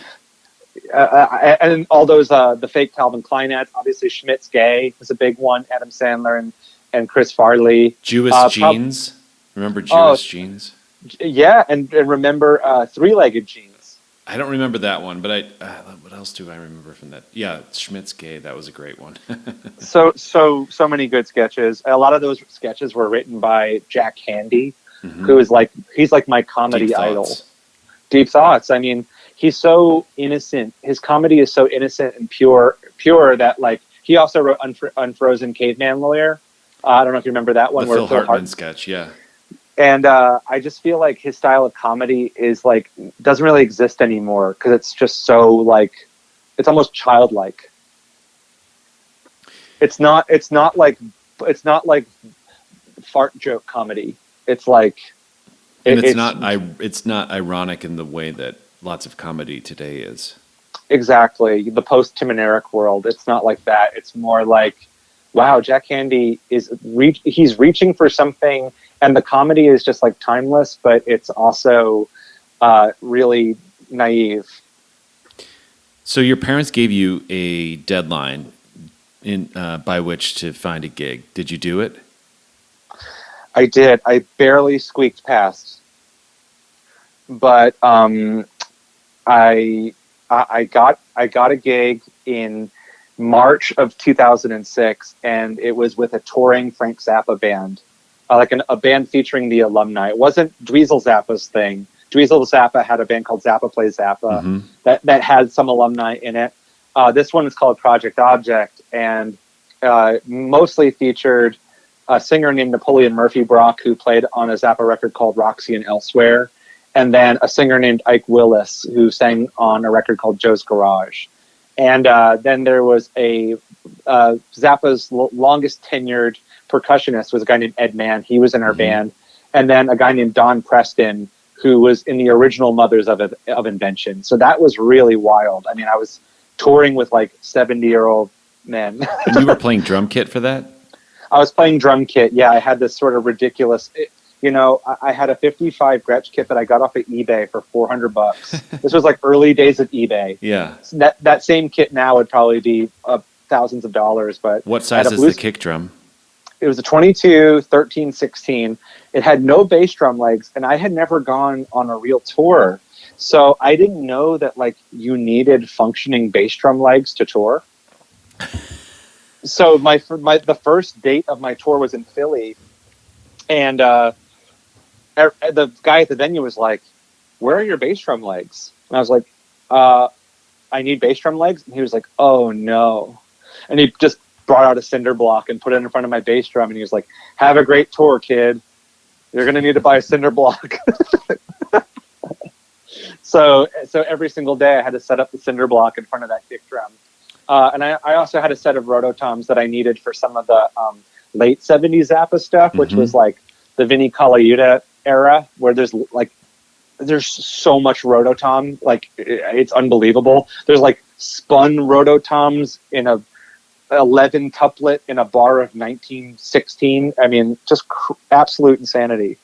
And all those the fake Calvin Klein ads. Obviously, Schmidt's Gay was a big one. Adam Sandler and Chris Farley. Jewish jeans. Remember Oh, Jewish jeans? yeah, and remember three-legged jeans. I don't remember that one, but what else do I remember from that? Yeah, Schmidt's Gay. That was a great one. So many good sketches. A lot of those sketches were written by Jack Handy, Mhm. who is like he's like my comedy Deep idol. Thoughts. Deep Thoughts. I mean, he's so innocent. His comedy is so innocent and pure that like he also wrote Unfrozen Caveman Lawyer. I don't know if you remember that one. The where Phil Hartman sketch, yeah. And I just feel like his style of comedy is like doesn't really exist anymore because it's just so like it's almost childlike. It's not like fart joke comedy. It's like And it's not ironic in the way that lots of comedy today is. exactly the post Tim and Eric world. It's not like that. It's more like, wow, Jack Handy he's reaching for something, and the comedy is just like timeless, but it's also really naive. So your parents gave you a deadline by which to find a gig. Did you do it? I did. I barely squeaked past, but I got a gig in March of 2006, and it was with a touring Frank Zappa band, like a band featuring the alumni. It wasn't Dweezil Zappa's thing. Dweezil Zappa had a band called Zappa Plays Zappa Mm-hmm. that had some alumni in it. This one is called Project Object, and mostly featured a singer named Napoleon Murphy Brock, who played on a Zappa record called Roxy and Elsewhere, and then a singer named Ike Willis, who sang on a record called Joe's Garage. And then there was a Zappa's longest tenured percussionist was a guy named Ed Mann. He was in our band. And then a guy named Don Preston, who was in the original Mothers of Invention. So that was really wild. I mean, I was touring with like 70-year-old men. And you were playing drum kit for that? I was playing drum kit. Yeah, I had this sort of ridiculous... I had a 55 Gretsch kit that I got off of eBay for $400. This was like early days of eBay. Yeah. So that same kit now would probably be thousands of dollars. But what size is the kick drum? It was a 22, 13, 16. It had no bass drum legs, and I had never gone on a real tour. So I didn't know that like you needed functioning bass drum legs to tour. So the first date of my tour was in Philly, and the guy at the venue was like, "Where are your bass drum legs?" And I was like, "I need bass drum legs." And he was like, "Oh no!" And he just brought out a cinder block and put it in front of my bass drum, and he was like, "Have a great tour, kid. You're gonna need to buy a cinder block." So every single day I had to set up the cinder block in front of that kick drum. And I also had a set of rototoms that I needed for some of the late 70s Zappa stuff, which was like the Vinnie Colaiuta era, where there's so much rototom, like it's unbelievable. There's like spun rototoms in a 11 tuplet in a bar of 1916. I mean, just absolute insanity.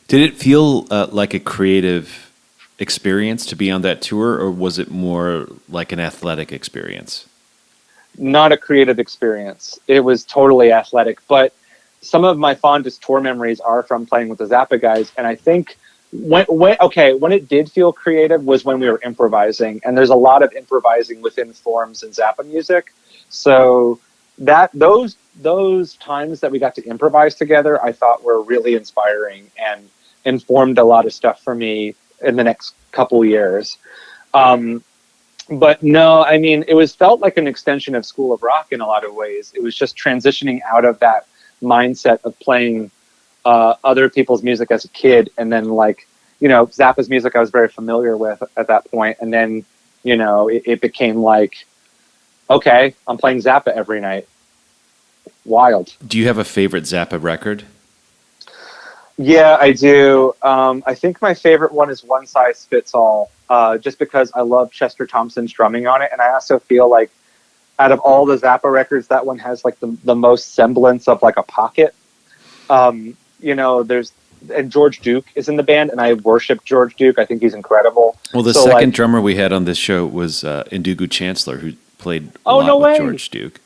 Did it feel like a creative experience to be on that tour, or was it more like an athletic experience? Not a creative experience. It was totally athletic, but some of my fondest tour memories are from playing with the Zappa guys. And I think when it did feel creative was when we were improvising, and there's a lot of improvising within forms in Zappa music. So those times that we got to improvise together, I thought were really inspiring and informed a lot of stuff for me in the next couple years. But no, I mean, felt like an extension of School of Rock in a lot of ways. It was just transitioning out of that mindset of playing other people's music as a kid. And then Zappa's music I was very familiar with at that point. And then, it became like, okay, I'm playing Zappa every night. wild. Do you have a favorite Zappa record? Yeah, I do. I think my favorite one is One Size Fits All, just because I love Chester Thompson's drumming on it. And I also feel like out of all the Zappa records, that one has like the most semblance of like a pocket. And George Duke is in the band, and I worship George Duke. I think he's incredible. Well, the second drummer we had on this show was Indugu Chancellor, who played a lot with George Duke.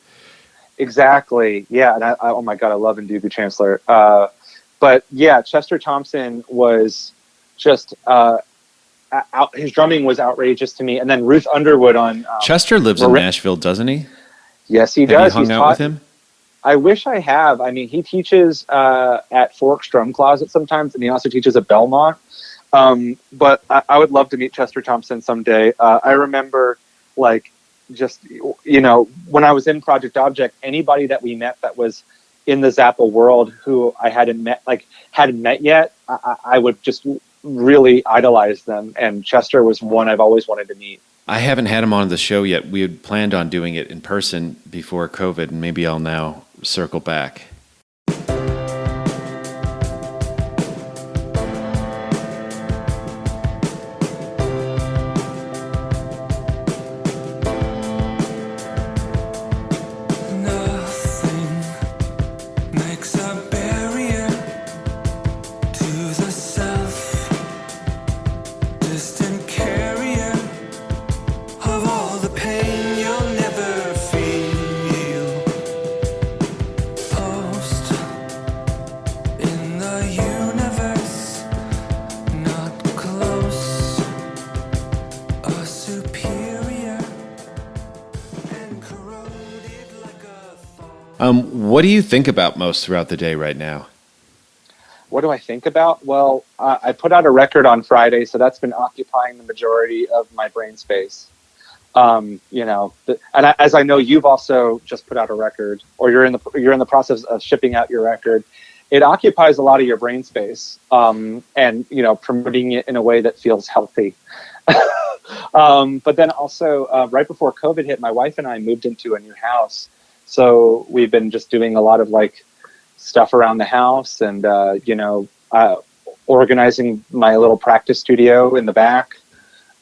Exactly. Yeah. And oh my God, I love Indugu Chancellor. But yeah, Chester Thompson was just, his drumming was outrageous to me. And then Ruth Underwood on... Chester lives in Nashville, doesn't he? Yes, he does. Have you hung out with him? I wish I have. I mean, he teaches at Forks Drum Closet sometimes, and he also teaches at Belmont. But I would love to meet Chester Thompson someday. I remember, like, just, when I was in Project Object, anybody that we met that was in the Zappa world who I hadn't met yet, I would just really idolize them. And Chester was one I've always wanted to meet. I haven't had him on the show yet. We had planned on doing it in person before COVID, and maybe I'll now circle back. What do you think about most throughout the day right now? What do I think about? Well, I put out a record on Friday, so that's been occupying the majority of my brain space. And as I know, you've also just put out a record, or you're in the process of shipping out your record. It occupies a lot of your brain space, and promoting it in a way that feels healthy. But then also, right before COVID hit, my wife and I moved into a new house. So we've been just doing a lot of like stuff around the house and, organizing my little practice studio in the back.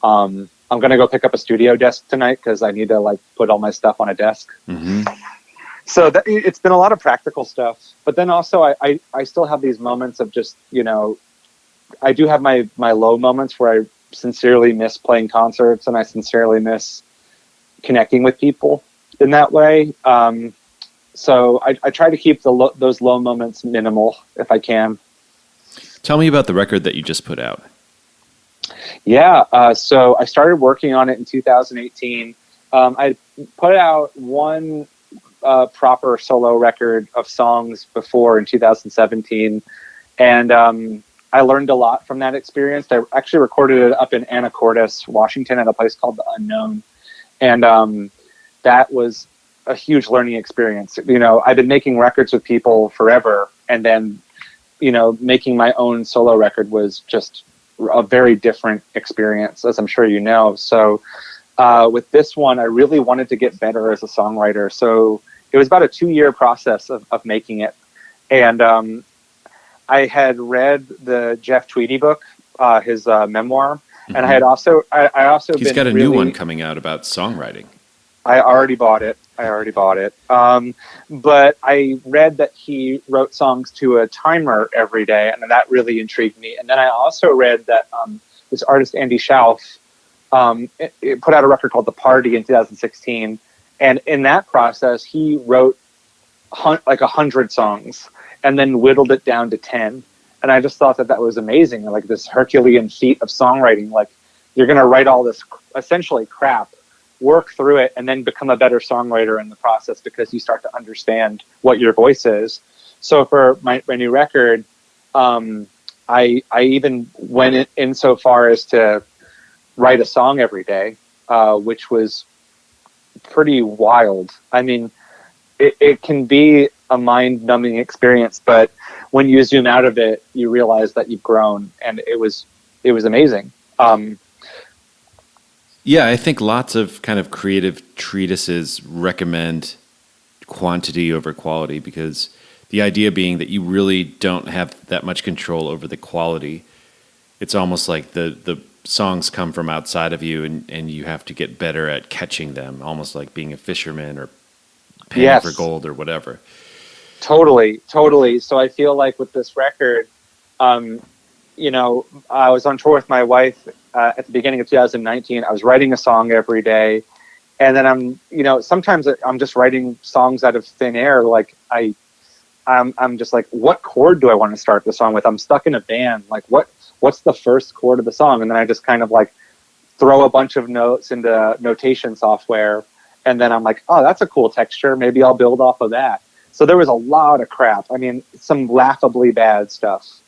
I'm going to go pick up a studio desk tonight because I need to like put all my stuff on a desk. Mm-hmm. So it's been a lot of practical stuff, but then also I still have these moments of just, I do have my low moments where I sincerely miss playing concerts and I sincerely miss connecting with people in that way. So I try to keep those low moments minimal if I can. Tell me about the record that you just put out. Yeah. So I started working on it in 2018. I put out one proper solo record of songs before in 2017. And I learned a lot from that experience. I actually recorded it up in Anacortes, Washington at a place called The Unknown. And that was a huge learning experience. I've been making records with people forever. And then, making my own solo record was just a very different experience, as I'm sure you know. So with this one, I really wanted to get better as a songwriter. So it was about a 2-year process of making it. And I had read the Jeff Tweedy book, his memoir. Mm-hmm. And I also he's got a new one coming out about songwriting. I already bought it. But I read that he wrote songs to a timer every day, and that really intrigued me. And then I also read that this artist, Andy Schauf, it put out a record called The Party in 2016. And in that process, he wrote like 100 songs and then whittled it down to 10. And I just thought that was amazing. Like this Herculean feat of songwriting. Like you're going to write all this essentially crap, work through it, and then become a better songwriter in the process because you start to understand what your voice is. So for my new record, I even went in so far as to write a song every day, which was pretty wild. I mean, it can be a mind-numbing experience, but when you zoom out of it, you realize that you've grown, and it was amazing. Yeah, I think lots of kind of creative treatises recommend quantity over quality, because the idea being that you really don't have that much control over the quality. It's almost like the songs come from outside of you, and you have to get better at catching them, almost like being a fisherman or panning for gold or whatever. Totally. So I feel like with this record, you know, I was on tour with my wife at the beginning of 2019. I was writing a song every day. And then sometimes I'm just writing songs out of thin air. Like I'm just like, what chord do I want to start the song with? I'm stuck in a band. Like what's the first chord of the song? And then I just kind of like throw a bunch of notes into notation software. And then I'm like, oh, that's a cool texture. Maybe I'll build off of that. So there was a lot of crap. I mean, some laughably bad stuff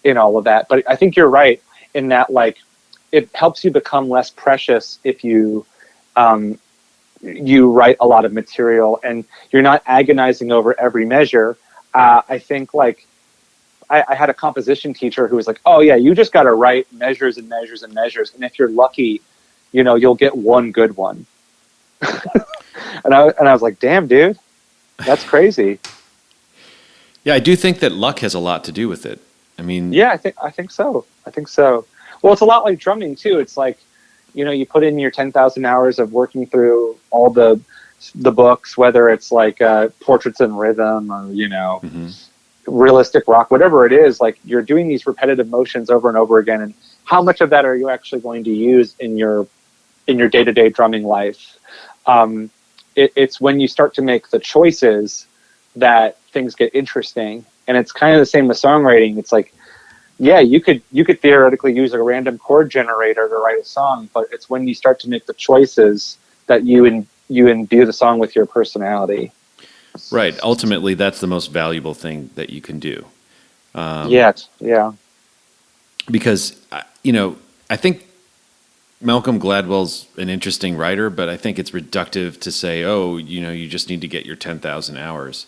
in all of that. But I think you're right in that, like, it helps you become less precious if you you write a lot of material and you're not agonizing over every measure. I think, like, I had a composition teacher who was like, oh, yeah, you just got to write measures and measures and measures. And if you're lucky, you know, you'll get one good one. and I was like, damn, dude, that's crazy. Yeah, I do think that luck has a lot to do with it. I mean, yeah, I think so. Well, it's a lot like drumming too. It's like, you know, you put in your 10,000 hours of working through all the books, whether it's like Portraits in Rhythm or, you know, realistic rock, whatever it is. Like, you're doing these repetitive motions over and over again, and how much of that are you actually going to use in your day-to-day drumming life? It's when you start to make the choices that things get interesting. And it's kind of the same with songwriting. It's like, yeah, you could theoretically use a random chord generator to write a song, but it's when you start to make the choices that you imbue the song with your personality. Right. Ultimately, that's the most valuable thing that you can do. Yeah. Because, you know, I think Malcolm Gladwell's an interesting writer, but I think it's reductive to say, oh, you know, you just need to get your 10,000 hours.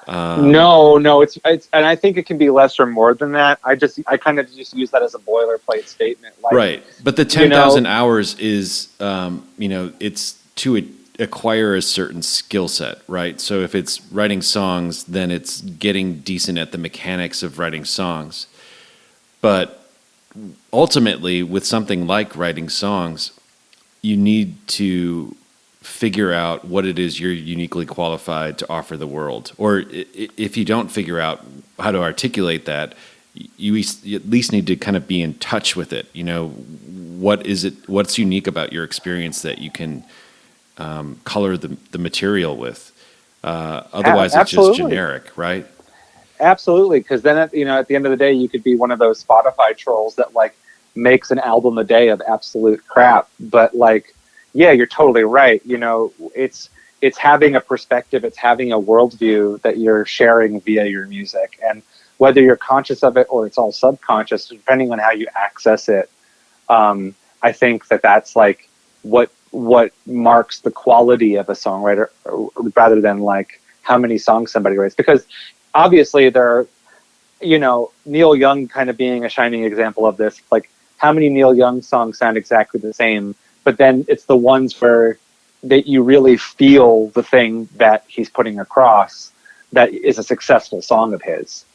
No, it's, and I think it can be less or more than that. I kind of just use that as a boilerplate statement. Like, right. But the 10,000 hours is, you know, it's to acquire a certain skill set, right? So if it's writing songs, then it's getting decent at the mechanics of writing songs. But ultimately, with something like writing songs, you need to figure out what it is you're uniquely qualified to offer the world. Or if you don't figure out how to articulate that, you at least need to kind of be in touch with it. You know, what's unique about your experience that you can color the material with. Otherwise, it's just generic, right? Absolutely, because then at the end of the day, you could be one of those Spotify trolls that like makes an album a day of absolute crap. But like, yeah, you're totally right. You know, it's having a perspective, it's having a worldview that you're sharing via your music, and whether you're conscious of it or it's all subconscious, depending on how you access it. I think that's like what marks the quality of a songwriter, rather than like how many songs somebody writes. Because obviously there are, you know, Neil Young kind of being a shining example of this. Like, how many Neil Young songs sound exactly the same, but then it's the ones where that you really feel the thing that he's putting across that is a successful song of his,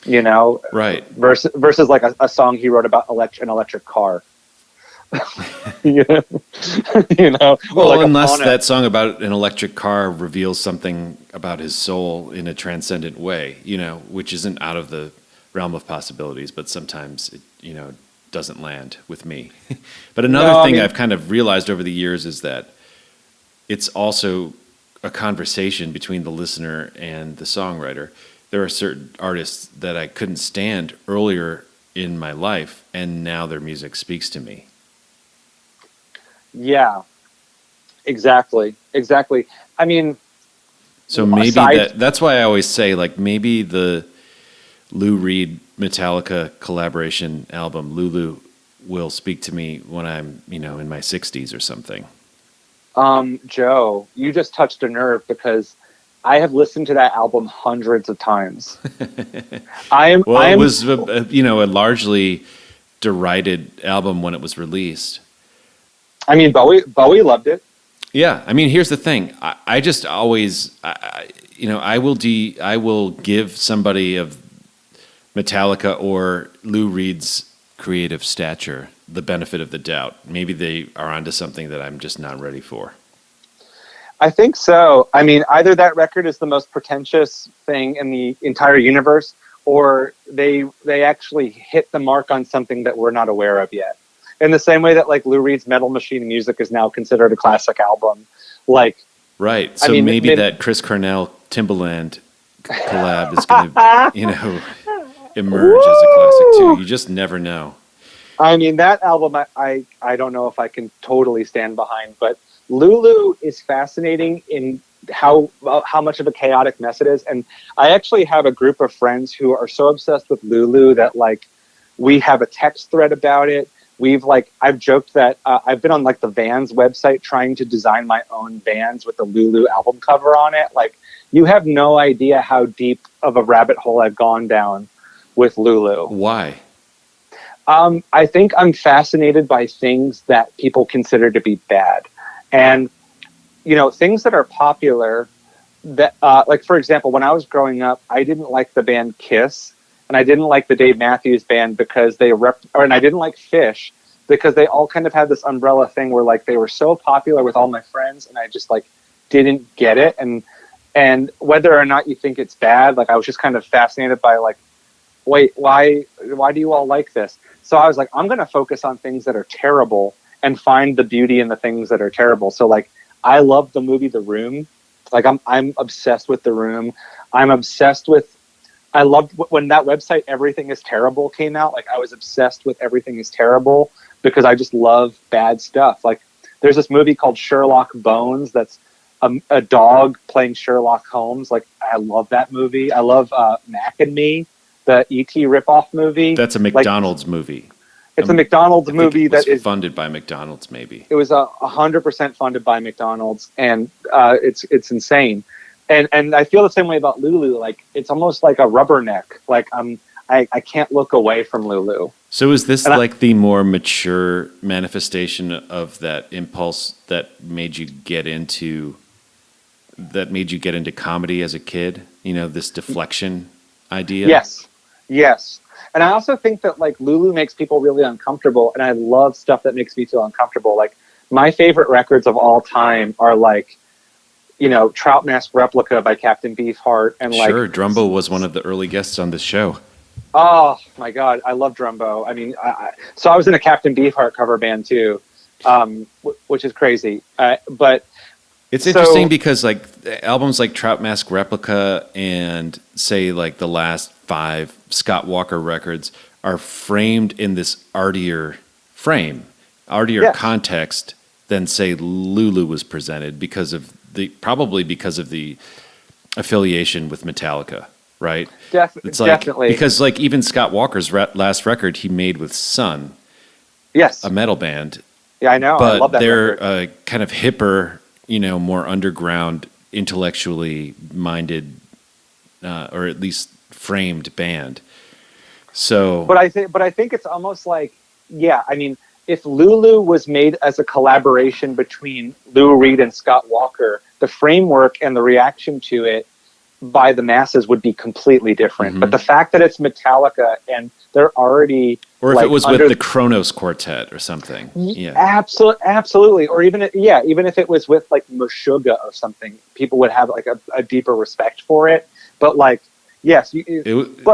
you know? Right. Versus like a song he wrote about an electric car. You know, well, like unless that song about an electric car reveals something about his soul in a transcendent way, you know, which isn't out of the realm of possibilities, but sometimes it, you know, doesn't land with me. But another thing I've kind of realized over the years is that it's also a conversation between the listener and the songwriter. There are certain artists that I couldn't stand earlier in my life, and now their music speaks to me. Yeah, exactly. I mean, so maybe that's why I always say, like, maybe the Lou Reed Metallica collaboration album, Lulu, will speak to me when I'm, you know, in my 60s or something. Joe, you just touched a nerve, because I have listened to that album hundreds of times. It was, you know, a largely derided album when it was released. I mean, Bowie loved it. Yeah, I mean, here's the thing. I just always, I will give somebody of Metallica or Lou Reed's creative stature the benefit of the doubt. Maybe they are onto something that I'm just not ready for. I think so. I mean, either that record is the most pretentious thing in the entire universe, or they actually hit the mark on something that we're not aware of yet. In the same way that like Lou Reed's Metal Machine music is now considered a classic album. Like, right. So I mean, maybe that Chris Cornell Timbaland collab is going to, emerge as a classic too. You just never know. I mean, that album, I don't know if I can totally stand behind, but Lulu is fascinating in how much of a chaotic mess it is. And I actually have a group of friends who are so obsessed with Lulu that like we have a text thread about it. I've joked that I've been on like the Vans website trying to design my own Vans with the Lulu album cover on it. Like, you have no idea how deep of a rabbit hole I've gone down with Lulu. Why? I think I'm fascinated by things that people consider to be bad. And, things that are popular that, like, for example, when I was growing up, I didn't like the band Kiss, and I didn't like the Dave Matthews Band because and I didn't like Fish because they all kind of had this umbrella thing where like they were so popular with all my friends, and I just like didn't get it. And whether or not you think it's bad, like I was just kind of fascinated by like, wait, why do you all like this? So I was like, I'm going to focus on things that are terrible and find the beauty in the things that are terrible. So like, I love the movie The Room. Like I'm obsessed with The Room. I loved when that website Everything Is Terrible came out. Like I was obsessed with Everything Is Terrible because I just love bad stuff. Like there's this movie called Sherlock Bones that's a dog playing Sherlock Holmes. Like I love that movie. I love Mac and Me, the E.T. ripoff movie. That's a McDonald's movie. It's a McDonald's movie that is funded by McDonald's. Maybe it was 100% funded by McDonald's, and it's insane. And I feel the same way about Lulu. Like it's almost like a rubberneck. Like I can't look away from Lulu. So is this like the more mature manifestation of that impulse that made you get into comedy as a kid? This deflection idea. Yes. And I also think that like Lulu makes people really uncomfortable, and I love stuff that makes me feel uncomfortable. Like my favorite records of all time are like, Trout Mask Replica by Captain Beefheart, and sure, Drumbo was one of the early guests on this show. Oh my God, I love Drumbo. I mean, so I was in a Captain Beefheart cover band too, which is crazy. But it's interesting because like albums like Trout Mask Replica and say like the last 5 Scott Walker records are framed in this artier context than say Lulu was presented because of the affiliation with Metallica, right? It's like, definitely. Because like even Scott Walker's last record he made with Sun, yes, a metal band. Yeah, I know. But I love that they're record. Kind of hipper, more underground, intellectually minded, or at least framed band. So, but I think it's almost like, yeah. I mean, if Lulu was made as a collaboration between Lou Reed and Scott Walker, the framework and the reaction to it by the masses would be completely different. Mm-hmm. But the fact that it's Metallica and they're already, or if it was with the Kronos Quartet or something, yeah, absolutely. Or even if it was with like Meshuggah or something, people would have like a deeper respect for it. But like, yes,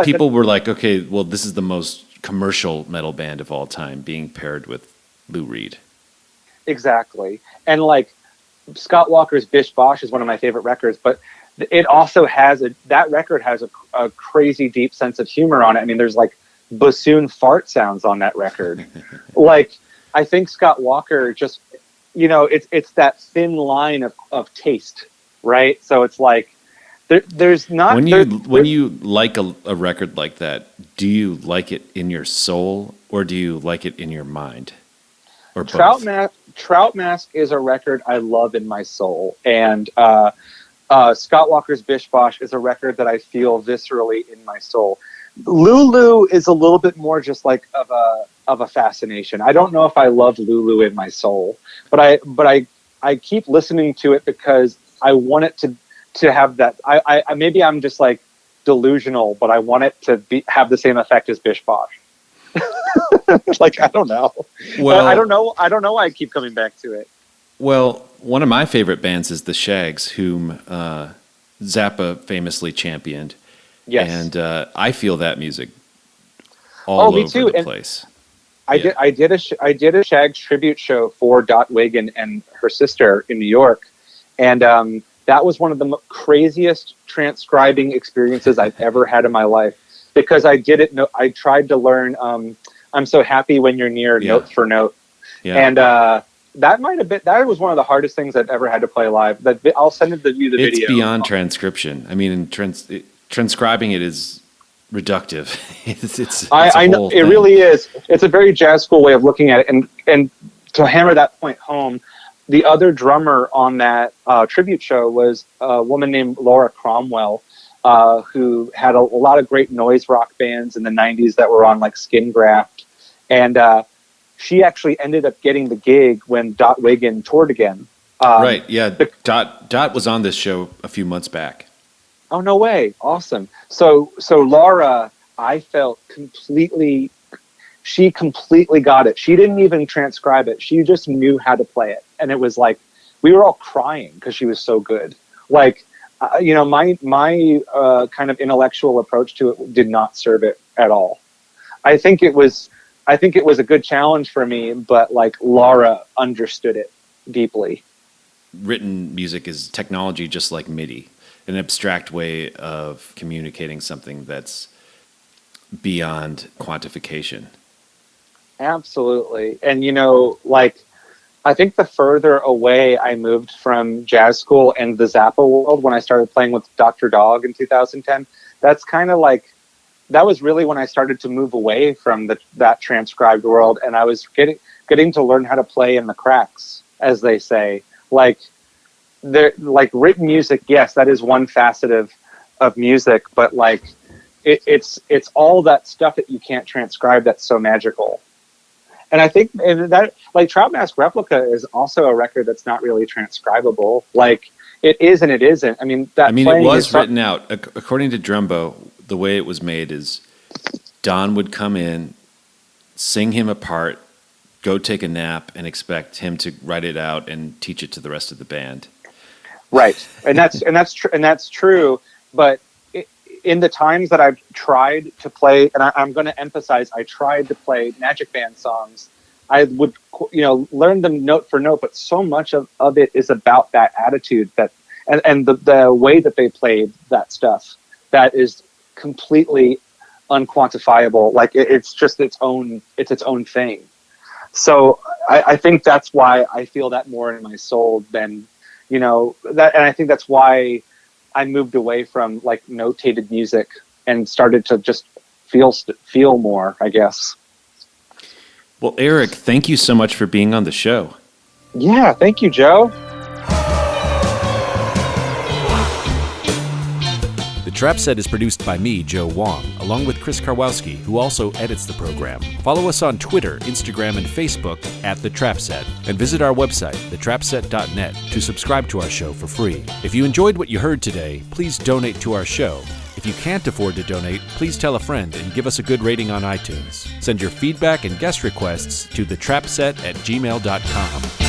people were like, okay, well, this is the most commercial metal band of all time being paired with Lou Reed. Exactly. And like Scott Walker's Bish Bosh is one of my favorite records, but it also has that record has a crazy deep sense of humor on it. I mean, there's like bassoon fart sounds on that record. Like, I think Scott Walker just, it's that thin line of taste, right? So it's like, there's not... When you like a record like that, do you like it in your soul or do you like it in your mind? Or both? Trout Mask is a record I love in my soul. And Scott Walker's Bish Bosh is a record that I feel viscerally in my soul. Lulu is a little bit more just like of a fascination. I don't know if I love Lulu in my soul, but I keep listening to it because I want it to have that. I maybe I'm just like delusional, but I want it to have the same effect as Bish Bosh. Like, I don't know. Well, I don't know why I keep coming back to it. Well, one of my favorite bands is the Shags, whom Zappa famously championed. Yes. And I feel that music all over the place. I did a Shags tribute show for Dot Wiggin and her sister in New York, and that was one of the craziest transcribing experiences I've ever had in my life, because I did it. I tried to learn "I'm So Happy When You're Near" note for note, and that was one of the hardest things I've ever had to play live. I'll send you the video. It's beyond transcription. I mean, transcribing it is reductive. I know it really is. It's a very jazz school way of looking at it, and to hammer that point home, the other drummer on that tribute show was a woman named Laura Cromwell, who had a lot of great noise rock bands in the 90s that were on like Skin Graft, and she actually ended up getting the gig when Dot Wiggin toured again. Right? Yeah, Dot was on this show a few months back. Oh, no way. Awesome. So Laura, I felt she completely got it. She didn't even transcribe it. She just knew how to play it. And it was like, we were all crying because she was so good. Like, my kind of intellectual approach to it did not serve it at all. I think it was a good challenge for me, but like Laura understood it deeply. Written music is technology just like MIDI. An abstract way of communicating something that's beyond quantification. Absolutely. And, I think the further away I moved from jazz school and the Zappa world when I started playing with Dr. Dog in 2010, that's kind of like, that was really when I started to move away from that transcribed world. And I was getting to learn how to play in the cracks, as they say. Like written music, yes, that is one facet of music, but like it's all that stuff that you can't transcribe that's so magical. And I think that like Trout Mask Replica is also a record that's not really transcribable. Like it is and it isn't. I mean, it was written out according to Drumbo. The way it was made is Don would come in, sing him a part, go take a nap, and expect him to write it out and teach it to the rest of the band. Right, and that's true. But in the times that I've tried to play, and I'm going to emphasize, I tried to play Magic Band songs, I would learn them note for note. But so much of it is about that attitude and the way that they played that stuff that is completely unquantifiable. Like it's just its own thing. So I think that's why I feel that more in my soul than. That, and I think that's why I moved away from like notated music and started to just feel more, I guess. Well, Eric, thank you so much for being on the show. Yeah, thank you, Joe. The Trap Set is produced by me, Joe Wong, along with Chris Karwowski, who also edits the program. Follow us on Twitter, Instagram, and Facebook at The Trap Set, and visit our website, thetrapset.net, to subscribe to our show for free. If you enjoyed what you heard today, please donate to our show. If you can't afford to donate, please tell a friend and give us a good rating on iTunes. Send your feedback and guest requests to thetrapset@gmail.com.